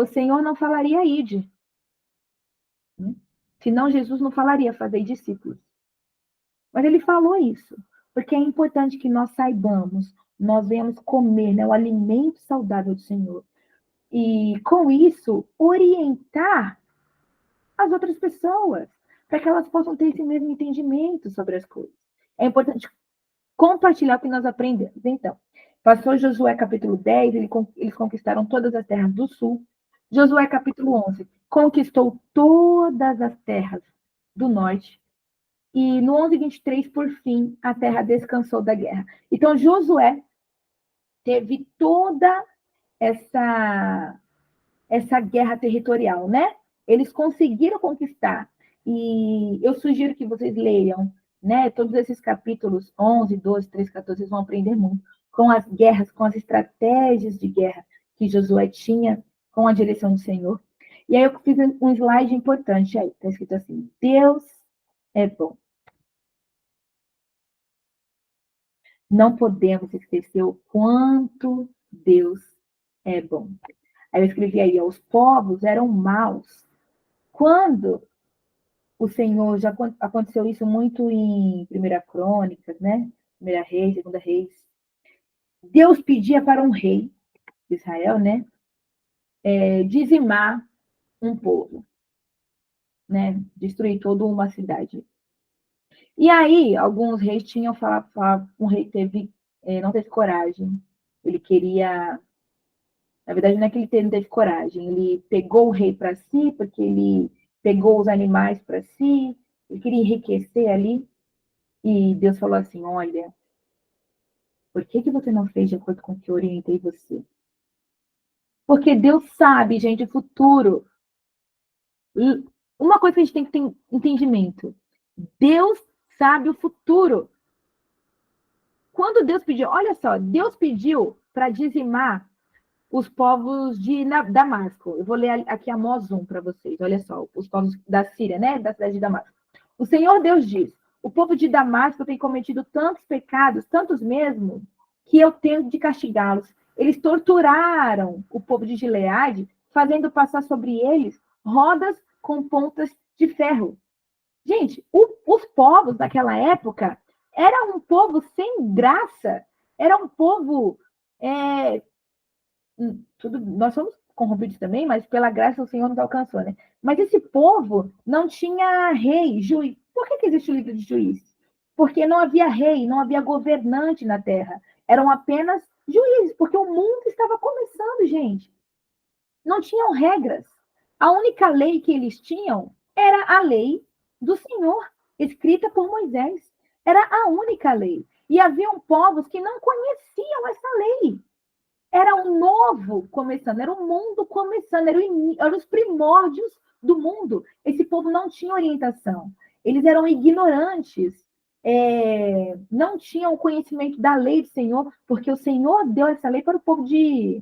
o Senhor não falaria ide. Né? Senão, Jesus não falaria fazer discípulos. Mas ele falou isso, porque é importante que nós saibamos, nós venhamos comer, né, o alimento saudável do Senhor. E, com isso, orientar as outras pessoas, para que elas possam ter esse mesmo entendimento sobre as coisas. É importante compartilhar o que nós aprendemos. Então, passou Josué capítulo 10, eles conquistaram todas as terras do sul. Josué capítulo 11, conquistou todas as terras do norte. E no 11:23, por fim, a terra descansou da guerra. Então, Josué teve toda essa guerra territorial, né? Eles conseguiram conquistar. E eu sugiro que vocês leiam, né? Todos esses capítulos 11, 12, 13, 14, vocês vão aprender muito com as guerras, com as estratégias de guerra que Josué tinha com a direção do Senhor. E aí eu fiz um slide importante aí, está escrito assim: Deus é bom. Não podemos esquecer o quanto Deus é bom. Aí eu escrevi aí, os povos eram maus. Quando o Senhor, já aconteceu isso muito em Primeira Crônicas, né? Primeira Reis, Segunda Reis. Deus pedia para um rei de Israel, né? Dizimar um povo, né? Destruir toda uma cidade. E aí, alguns reis tinham falado, um rei não teve coragem. Ele queria. Na verdade, não é que ele não teve coragem. Ele pegou o rei para si, porque ele pegou os animais para si, ele queria enriquecer ali. E Deus falou assim: olha, por que você não fez de acordo com o que eu orientei você? Porque Deus sabe, gente, o futuro. E uma coisa que a gente tem que ter entendimento: Deus sabe o futuro. Quando Deus pediu, olha só, Deus pediu para dizimar os povos de Damasco. Eu vou ler aqui Amós 1 para vocês. Olha só, os povos da Síria, né? Da cidade de Damasco. O Senhor Deus diz: o povo de Damasco tem cometido tantos pecados, tantos mesmo, que eu tenho de castigá-los. Eles torturaram o povo de Gileade, fazendo passar sobre eles rodas com pontas de ferro. Gente, os povos daquela época era um povo sem graça, era um povo tudo, nós somos corrompidos também, mas pela graça o Senhor nos alcançou, né? Mas esse povo não tinha rei, juiz. Por que existe o livro de juiz? Porque não havia rei, não havia governante na terra. Eram apenas juízes, porque o mundo estava começando, gente. Não tinham regras. A única lei que eles tinham era a lei do Senhor, escrita por Moisés. Era a única lei. E haviam povos que não conheciam essa lei. Era um novo começando, era um mundo começando, eram os primórdios do mundo. Esse povo não tinha orientação, eles eram ignorantes, não tinham conhecimento da lei do Senhor, porque o Senhor deu essa lei para o povo de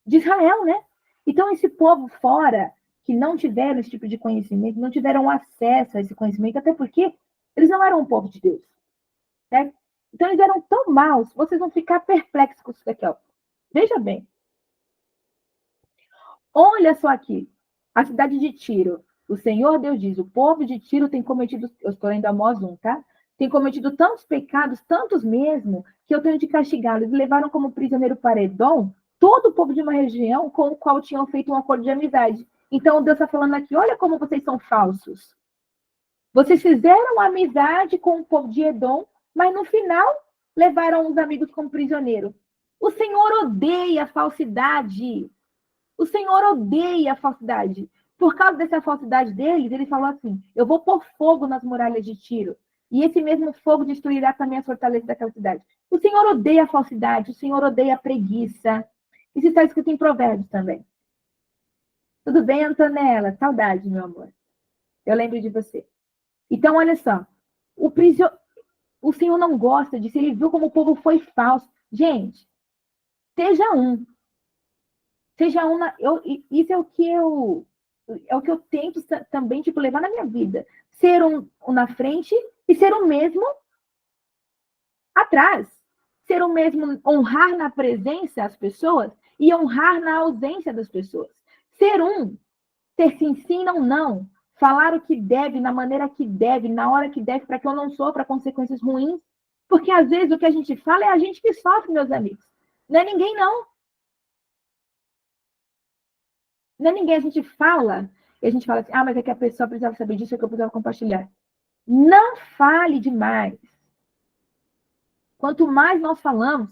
Israel, né? Então, esse povo fora, que não tiveram esse tipo de conhecimento, não tiveram acesso a esse conhecimento, até porque eles não eram um povo de Deus, né? Então, eles eram tão maus, vocês vão ficar perplexos com isso daqui, ó. Veja bem. Olha só aqui. A cidade de Tiro. O Senhor Deus diz: o povo de Tiro tem cometido, eu estou lendo Amós 1, tá? Tem cometido tantos pecados, tantos mesmo, que eu tenho de castigá-los. E levaram como prisioneiro para Edom todo o povo de uma região com o qual tinham feito um acordo de amizade. Então, Deus está falando aqui: olha como vocês são falsos. Vocês fizeram amizade com o povo de Edom, mas no final levaram os amigos como prisioneiro. O Senhor odeia a falsidade. O Senhor odeia a falsidade. Por causa dessa falsidade deles, ele falou assim: eu vou pôr fogo nas muralhas de Tiro. E esse mesmo fogo destruirá também as fortalezas daquela cidade. O Senhor odeia a falsidade, o Senhor odeia a preguiça. Isso está escrito em Provérbios também. Tudo bem, Antonella? Saudade, meu amor. Eu lembro de você. Então, olha só. O Senhor não gosta disso. Ele viu como o povo foi falso. Gente, seja um. Seja um. Isso é o que eu tento também tipo, levar na minha vida. Ser um na frente e ser o mesmo atrás. Ser o mesmo, honrar na presença as pessoas e honrar na ausência das pessoas. Ser sim, sim, não, não. Falar o que deve, na maneira que deve, na hora que deve, para que eu não sofra consequências ruins. Porque às vezes o que a gente fala é a gente que sofre, meus amigos. Não é ninguém, não. Não é ninguém. A gente fala e a gente fala assim: mas é que a pessoa precisava saber disso, é que eu precisava compartilhar. Não fale demais. Quanto mais nós falamos,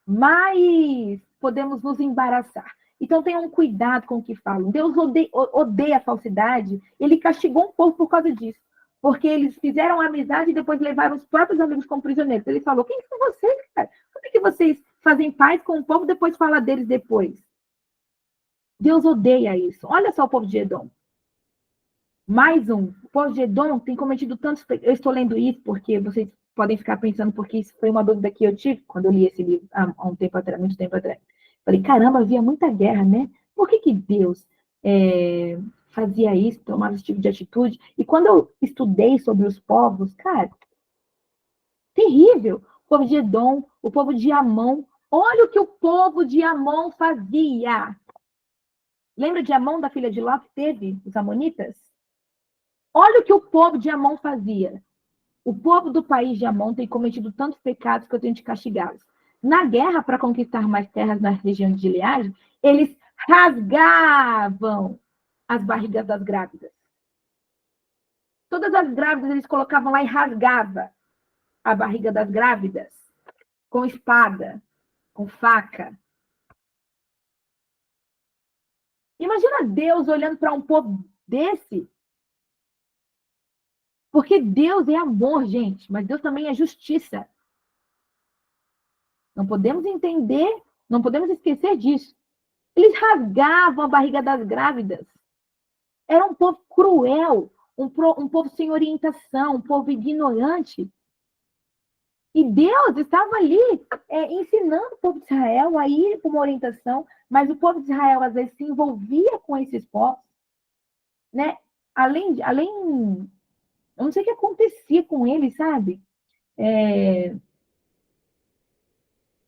mais podemos nos embaraçar. Então tenham cuidado com o que falam. Deus odeia a falsidade. Ele castigou um povo por causa disso. Porque eles fizeram amizade e depois levaram os próprios amigos como prisioneiros. Ele falou: quem são vocês, cara? Como é que vocês fazem paz com o povo e depois fala deles depois? Deus odeia isso. Olha só o povo de Edom. Mais um. O povo de Edom tem cometido tantos pecados. Eu estou lendo isso porque vocês podem ficar pensando, porque isso foi uma dúvida que eu tive quando eu li esse livro há um tempo atrás, muito tempo atrás. Falei: caramba, havia muita guerra, né? Por que Deus fazia isso, tomava esse tipo de atitude? E quando eu estudei sobre os povos, cara, terrível. O povo de Edom, o povo de Amon. Olha o que o povo de Amon fazia. Lembra de Amon, da filha de Ló, que teve os amonitas? Olha o que o povo de Amon fazia. O povo do país de Amon tem cometido tantos pecados que eu tenho de castigá-los. Na guerra, para conquistar mais terras na região de Gileade, eles rasgavam as barrigas das grávidas. Todas as grávidas eles colocavam lá e rasgava a barriga das grávidas com espada, com faca. Imagina Deus olhando para um povo desse. Porque Deus é amor, gente, mas Deus também é justiça. Não podemos entender, não podemos esquecer disso. Eles rasgavam a barriga das grávidas. Era um povo cruel, um povo sem orientação, um povo ignorante. E Deus estava ali ensinando o povo de Israel a ir com uma orientação, mas o povo de Israel às vezes se envolvia com esses povos, né? Eu não sei o que acontecia com eles, sabe?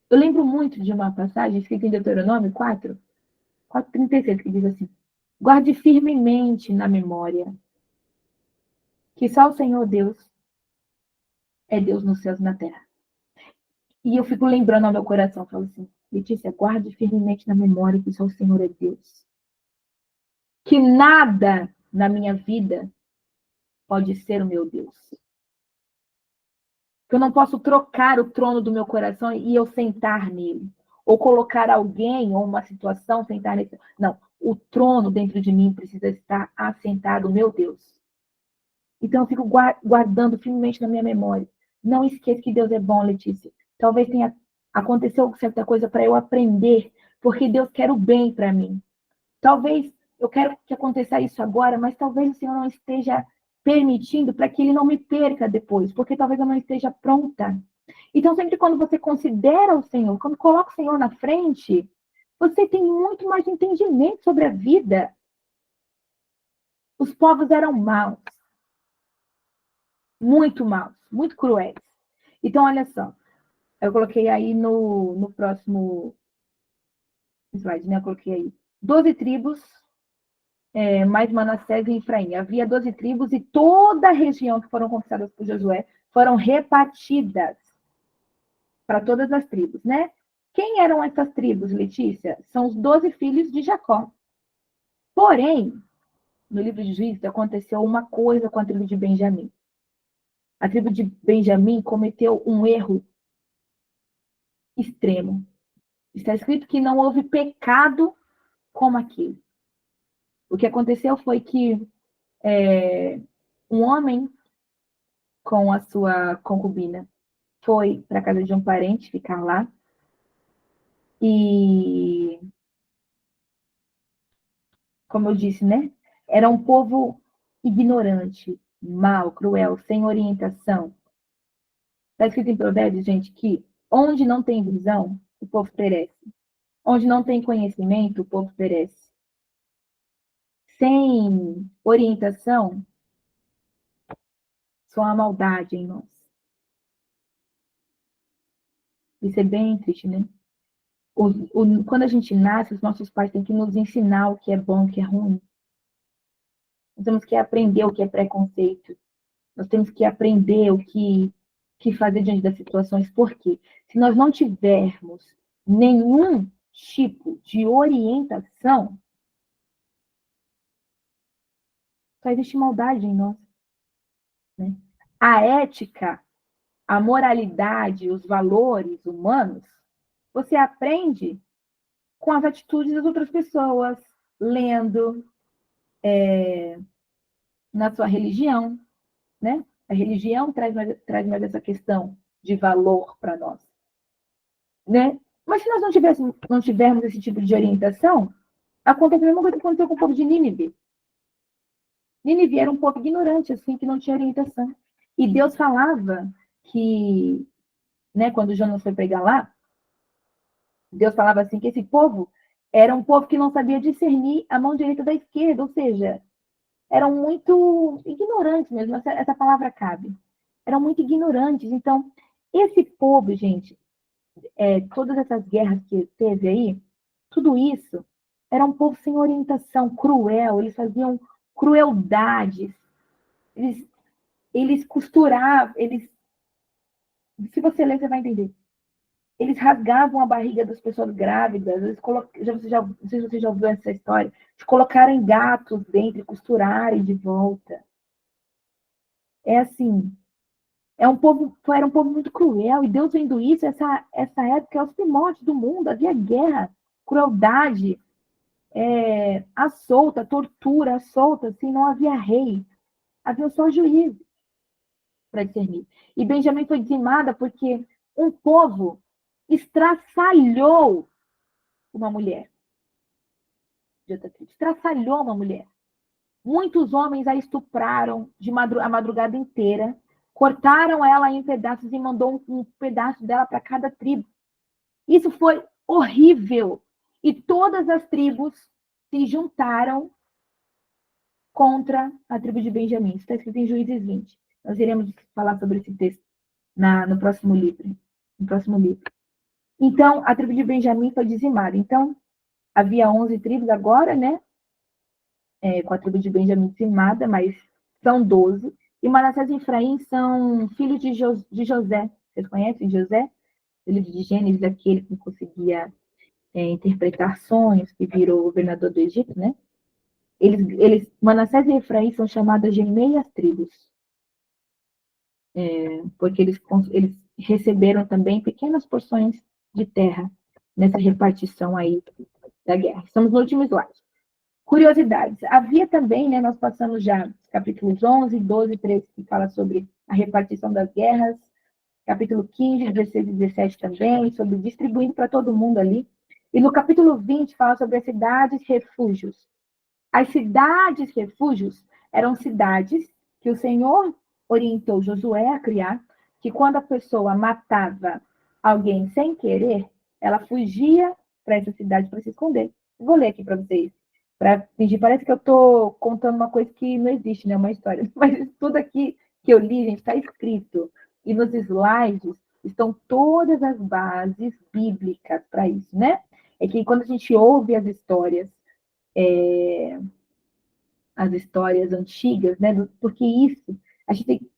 Eu lembro muito de uma passagem escrita em Deuteronômio 4:36, que diz assim: guarde firmemente na memória que só o Senhor Deus é Deus nos céus e na terra. E eu fico lembrando ao meu coração, falo assim, Letícia, guarde firmemente na memória que só o Senhor é Deus. Que nada na minha vida pode ser o meu Deus. Que eu não posso trocar o trono do meu coração e eu sentar nele. Ou colocar alguém ou uma situação sentar nesse. Não, o trono dentro de mim precisa estar assentado, meu Deus. Então eu fico guardando firmemente na minha memória. Não esqueça que Deus é bom, Letícia. Talvez tenha acontecido certa coisa para eu aprender, porque Deus quer o bem para mim. Talvez eu quero que aconteça isso agora, mas talvez o Senhor não esteja permitindo para que ele não me perca depois, porque talvez eu não esteja pronta. Então, sempre quando você considera o Senhor, quando coloca o Senhor na frente, você tem muito mais entendimento sobre a vida. Os povos eram maus, muito maus, muito cruéis. Então, olha só, eu coloquei aí no próximo slide, né? Eu coloquei aí 12 tribos, mais Manassés e Efraim. Havia 12 tribos e toda a região que foram conquistadas por Josué foram repartidas para todas as tribos, né? Quem eram essas tribos, Letícia? São os 12 filhos de Jacó. Porém, no livro de Juízes aconteceu uma coisa com a tribo de Benjamim. A tribo de Benjamim cometeu um erro extremo. Está escrito que não houve pecado como aquele. O que aconteceu foi que um homem com a sua concubina foi para a casa de um parente ficar lá e, como eu disse, né? Era um povo ignorante, mau, cruel, sem orientação. Está escrito em Provérbios, gente, que onde não tem visão, o povo perece. Onde não tem conhecimento, o povo perece. Sem orientação, só há maldade em nós. Isso é bem triste, né? Quando a gente nasce, os nossos pais têm que nos ensinar o que é bom, o que é ruim. Nós temos que aprender o que é preconceito. Nós temos que aprender que fazer diante das situações. Por quê? Se nós não tivermos nenhum tipo de orientação, só existe maldade em nós. Né? A ética, a moralidade, os valores humanos, você aprende com as atitudes das outras pessoas, lendo, na sua religião, né? A religião traz mais essa questão de valor para nós, né? Mas se nós não tivermos esse tipo de orientação, acontece a mesma coisa que aconteceu com o povo de Nínive. Nínive era um povo ignorante, assim, que não tinha orientação. E Deus falava que, né, quando Jonas foi pregar lá, Deus falava assim que esse povo era um povo que não sabia discernir a mão direita da esquerda, ou seja, eram muito ignorantes mesmo, essa palavra cabe. Eram muito ignorantes. Então, esse povo, gente, todas essas guerras que teve aí, tudo isso, era um povo sem orientação, cruel, eles faziam crueldades, eles costuravam, se você ler, você vai entender. Eles rasgavam a barriga das pessoas grávidas, não sei se você já ouviu essa história, de colocarem gatos dentro e costurarem de volta. É assim, era um povo muito cruel, e Deus vendo isso, essa época é os primórdios do mundo, havia guerra, crueldade. à solta, tortura à solta, assim, não havia rei, havia só juízes para discernir. E Benjamim foi dizimada porque um povo estraçalhou uma mulher de outra tribo, estraçalhou uma mulher. Muitos homens a estupraram a madrugada inteira, cortaram ela em pedaços e mandou um pedaço dela para cada tribo. Isso foi horrível. E todas as tribos se juntaram contra a tribo de Benjamim. Isso está escrito em Juízes 20. Nós iremos falar sobre esse texto no próximo livro. No próximo livro. Então, a tribo de Benjamim foi dizimada. Então, havia 11 tribos agora, né? Com a tribo de Benjamim dizimada, mas são 12. E Manassés e Efraim são filhos de José. Vocês conhecem José? Filho de Gênesis, aquele que conseguia interpretar sonhos, que virou governador do Egito, né? Manassés e Efraim são chamadas de meias tribos, porque eles receberam também pequenas porções de terra nessa repartição aí da guerra. Estamos no último slide. Curiosidades. Havia também, né, nós passamos já capítulos 11, 12 e 13, que fala sobre a repartição das guerras, capítulo 15, 16 e 17 também, sobre distribuindo para todo mundo ali. E no capítulo 20 fala sobre as cidades refúgios. As cidades refúgios eram cidades que o Senhor orientou Josué a criar, que quando a pessoa matava alguém sem querer, ela fugia para essa cidade para se esconder. Vou ler aqui para vocês, para fingir. Parece que eu estou contando uma coisa que não existe, né? Uma história. Mas tudo aqui que eu li, gente, está escrito. E nos slides estão todas as bases bíblicas para isso, né? É que quando a gente ouve as histórias antigas, né? Porque isso,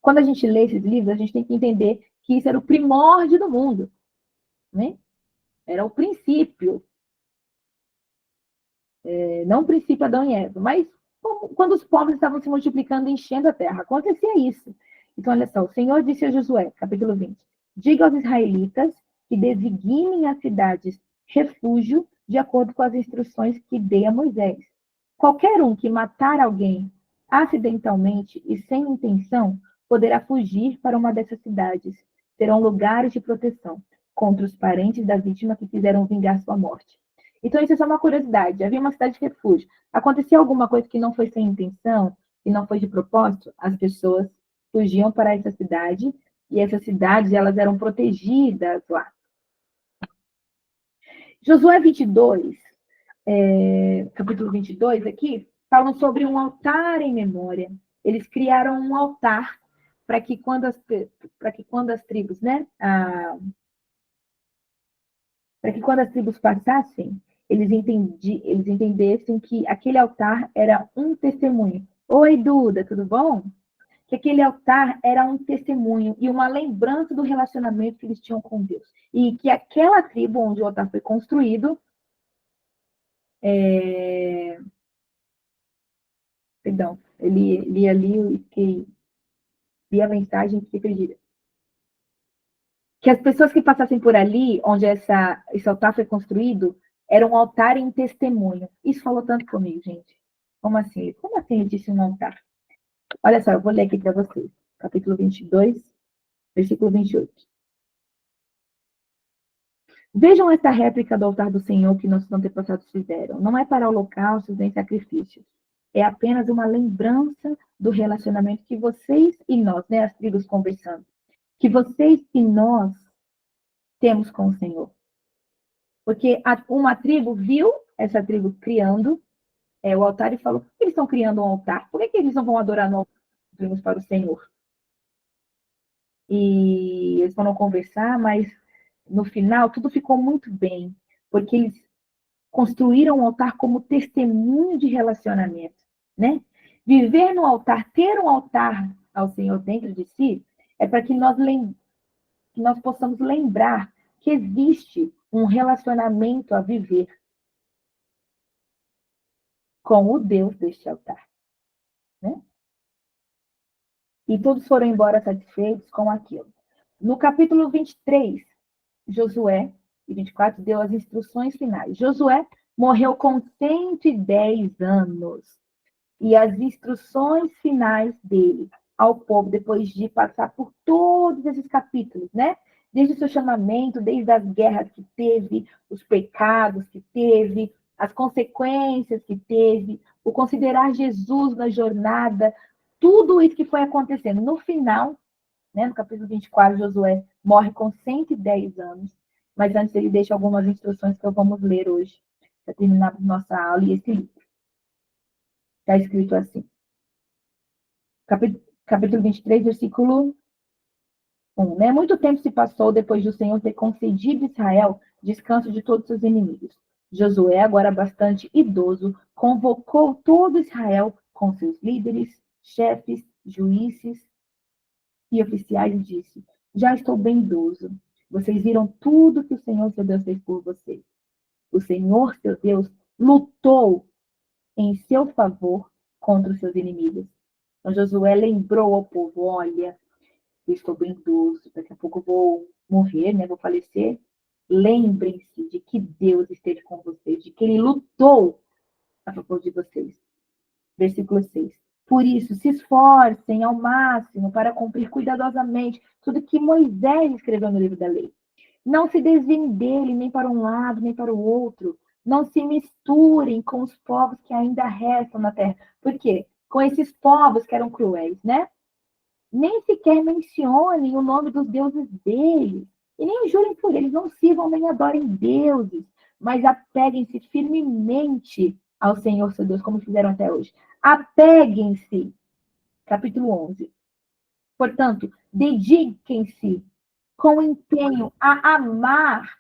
quando a gente lê esses livros, a gente tem que entender que isso era o primórdio do mundo, né? Era o princípio, não o princípio Adão e Eva, mas quando os povos estavam se multiplicando e enchendo a terra, acontecia isso. Então, olha só, o Senhor disse a Josué, capítulo 20, diga aos israelitas que designem as cidades refúgio de acordo com as instruções que dei a Moisés. Qualquer um que matar alguém acidentalmente e sem intenção poderá fugir para uma dessas cidades. Serão lugares de proteção contra os parentes da vítima que quiseram vingar sua morte. Então, isso é só uma curiosidade. Havia uma cidade de refúgio. Acontecia alguma coisa que não foi sem intenção, que não foi de propósito, as pessoas fugiam para essa cidade e essas cidades elas eram protegidas lá. Josué 22, capítulo 22 aqui, falam sobre um altar em memória. Eles criaram um altar para que quando as tribos, né, para que quando as tribos passassem, eles entendessem que aquele altar era um testemunho. Oi, Duda, tudo bom? Que aquele altar era um testemunho e uma lembrança do relacionamento que eles tinham com Deus. E que aquela tribo onde o altar foi construído, perdão, li ali e li a mensagem e fiquei perdida. Que as pessoas que passassem por ali, onde esse altar foi construído, era um altar em testemunho. Isso falou tanto comigo, gente. Como assim? Como assim ele disse um altar? Olha só, eu vou ler aqui para vocês. Capítulo 22, versículo 28. Vejam esta réplica do altar do Senhor que nossos antepassados fizeram. Não é para holocaustos nem sacrifícios. É apenas uma lembrança do relacionamento que vocês e nós, né, as tribos conversando, que vocês e nós temos com o Senhor. Porque uma tribo viu essa tribo criando o altar e falou: por que eles estão criando um altar? Por que eles não vão adorar no altar para o Senhor? E eles foram conversar, mas no final tudo ficou muito bem, porque eles construíram um altar como testemunho de relacionamento, né? Viver no altar, ter um altar ao Senhor dentro de si, é para que nós possamos lembrar que existe um relacionamento a viver com o Deus deste altar, né? E todos foram embora satisfeitos com aquilo. No capítulo 23, Josué, e 24, deu as instruções finais. Josué morreu com 110 anos. E as instruções finais dele ao povo, depois de passar por todos esses capítulos, né? Desde o seu chamamento, desde as guerras que teve, os pecados que teve, as consequências que teve, o considerar Jesus na jornada, tudo isso que foi acontecendo. No final, né, no capítulo 24, Josué morre com 110 anos, mas antes ele deixa algumas instruções que vamos ler hoje, para terminarmos nossa aula e esse livro. Está escrito assim. Capítulo 23, versículo 1. Né? Muito tempo se passou depois do Senhor ter concedido a Israel descanso de todos os seus inimigos. Josué, agora bastante idoso, convocou todo Israel com seus líderes, chefes, juízes e oficiais e disse: já estou bem idoso. Vocês viram tudo que o Senhor, seu Deus, fez por vocês. O Senhor, seu Deus, lutou em seu favor contra os seus inimigos. Então, Josué lembrou ao povo: olha, eu estou bem idoso, daqui a pouco eu vou morrer, né? Vou falecer. Lembrem-se de que Deus esteve com vocês, de que Ele lutou a favor de vocês. Versículo 6. Por isso, se esforcem ao máximo para cumprir cuidadosamente tudo que Moisés escreveu no livro da lei. Não se desviem dele nem para um lado, nem para o outro. Não se misturem com os povos que ainda restam na terra. Por quê? Com esses povos que eram cruéis, né? Nem sequer mencionem o nome dos deuses deles. E nem jurem por eles, não sirvam nem adorem deuses. Mas apeguem-se firmemente ao Senhor, seu Deus, como fizeram até hoje. Apeguem-se. Capítulo 11. Portanto, dediquem-se com empenho a amar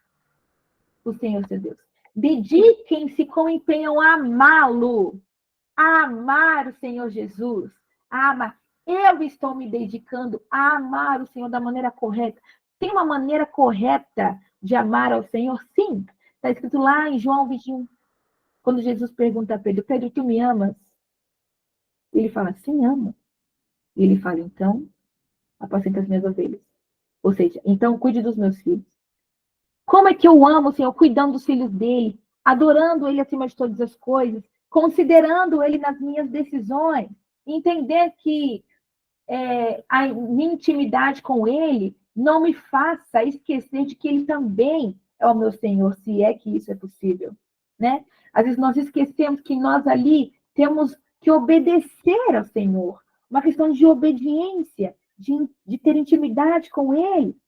o Senhor, seu Deus. Dediquem-se com empenho a amá-lo, a amar o Senhor Jesus, a amar. Eu estou me dedicando a amar o Senhor da maneira correta. Tem uma maneira correta de amar ao Senhor? Sim. Está escrito lá em João 21. Quando Jesus pergunta a Pedro: Pedro, tu me amas? Ele fala: sim, amo. E ele fala: então, apacenta as minhas ovelhas. Ou seja, então cuide dos meus filhos. Como é que eu amo o Senhor? Cuidando dos filhos dele, adorando ele acima de todas as coisas, considerando ele nas minhas decisões, entender que a minha intimidade com ele não me faça esquecer de que ele também é o meu Senhor, se é que isso é possível, né? Às vezes nós esquecemos que nós ali temos que obedecer ao Senhor, uma questão de obediência, de ter intimidade com ele.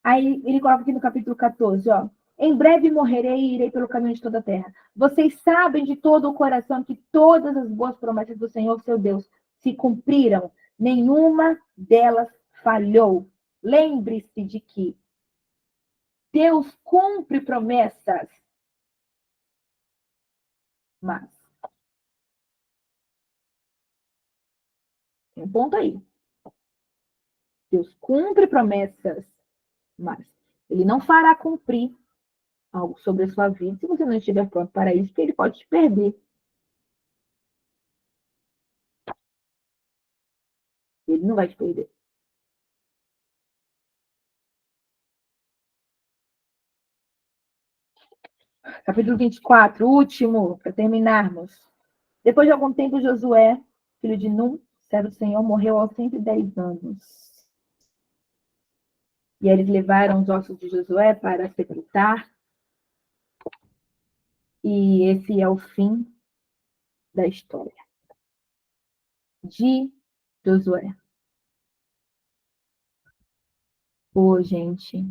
Aí ele coloca aqui no capítulo 14, ó. Em breve morrerei e irei pelo caminho de toda a terra. Vocês sabem de todo o coração que todas as boas promessas do Senhor, seu Deus, se cumpriram. Nenhuma delas falhou. Lembre-se de que Deus cumpre promessas. Mas tem um ponto aí. Deus cumpre promessas, mas ele não fará cumprir algo sobre a sua vida se você não estiver pronto para isso, porque ele pode te perder. Ele não vai te perder. Capítulo 24, último, para terminarmos. Depois de algum tempo, Josué, filho de Num, servo do Senhor, morreu aos 110 anos. E eles levaram os ossos de Josué para sepultar. E esse é o fim da história de Josué. Pô, gente,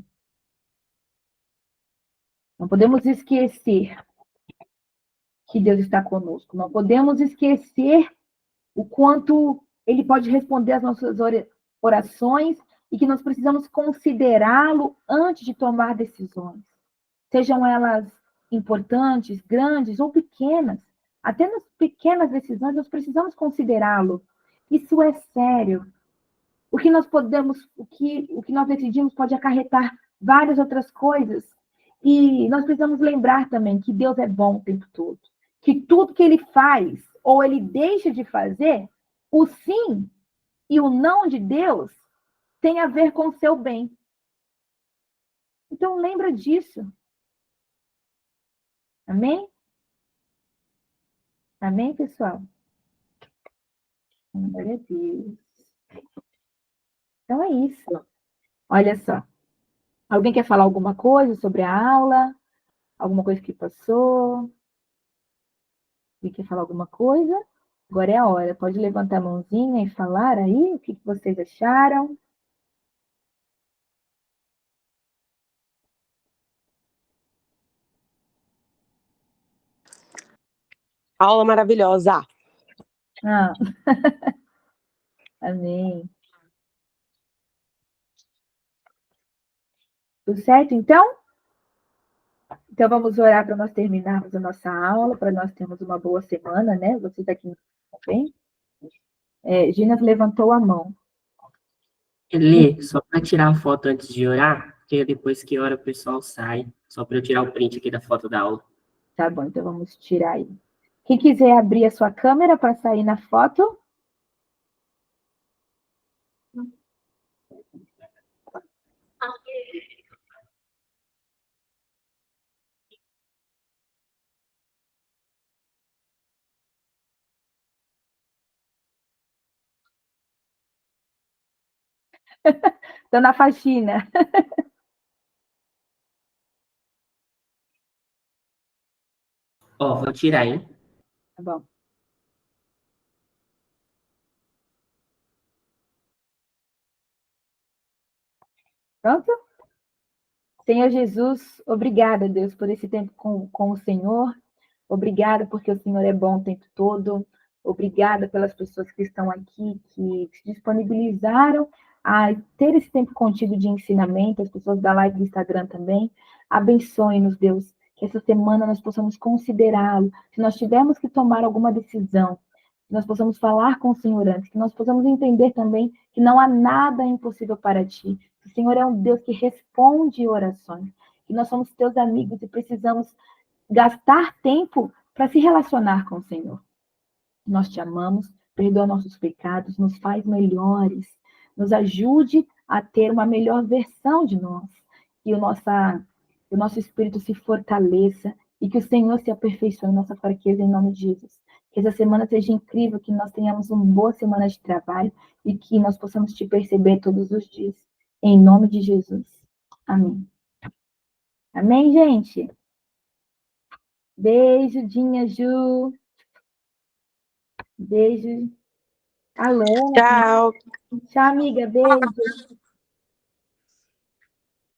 não podemos esquecer que Deus está conosco. Não podemos esquecer o quanto Ele pode responder às nossas orações e que nós precisamos considerá-lo antes de tomar decisões. Sejam elas importantes, grandes ou pequenas. Até nas pequenas decisões nós precisamos considerá-lo. Isso é sério. O que nós podemos, o que nós decidimos pode acarretar várias outras coisas. E nós precisamos lembrar também que Deus é bom o tempo todo. Que tudo que ele faz ou ele deixa de fazer, o sim e o não de Deus tem a ver com o seu bem. Então lembra disso. Amém? Amém, pessoal? Glória a Deus. Então é isso. Olha só. Alguém quer falar alguma coisa sobre a aula? Alguma coisa que passou? Alguém quer falar alguma coisa? Agora é a hora. Pode levantar a mãozinha e falar aí o que vocês acharam. Aula maravilhosa. Ah. Amém. Tudo certo, então? Então, vamos orar para nós terminarmos a nossa aula, para nós termos uma boa semana, né? Você está aqui também? Gina levantou a mão. Lê, só para tirar a foto antes de orar, porque depois que ora o pessoal sai, só para eu tirar o print aqui da foto da aula. Tá bom, então vamos tirar aí. Quem quiser abrir a sua câmera para sair na foto. Estou na faxina. Ó, vou tirar, hein? Tá bom. Pronto? Senhor Jesus, obrigada, Deus, por esse tempo com o Senhor. Obrigada porque o Senhor é bom o tempo todo. Obrigada pelas pessoas que estão aqui, que se disponibilizaram a ter esse tempo contigo de ensinamento, as pessoas da live do Instagram também. Abençoe-nos, Deus, que essa semana nós possamos considerá-lo. Se nós tivermos que tomar alguma decisão, que nós possamos falar com o Senhor antes, que nós possamos entender também que não há nada impossível para ti. O Senhor é um Deus que responde orações, que nós somos teus amigos e precisamos gastar tempo para se relacionar com o Senhor. Nós te amamos, perdoa nossos pecados, nos faz melhores, nos ajude a ter uma melhor versão de nós, que o nosso espírito se fortaleça e que o Senhor se aperfeiçoe em nossa fraqueza em nome de Jesus. Que essa semana seja incrível, que nós tenhamos uma boa semana de trabalho e que nós possamos te perceber todos os dias. Em nome de Jesus. Amém. Amém, gente? Beijo, Dinha, Ju. Beijo. Alô. Tchau. Tchau, amiga. Beijo.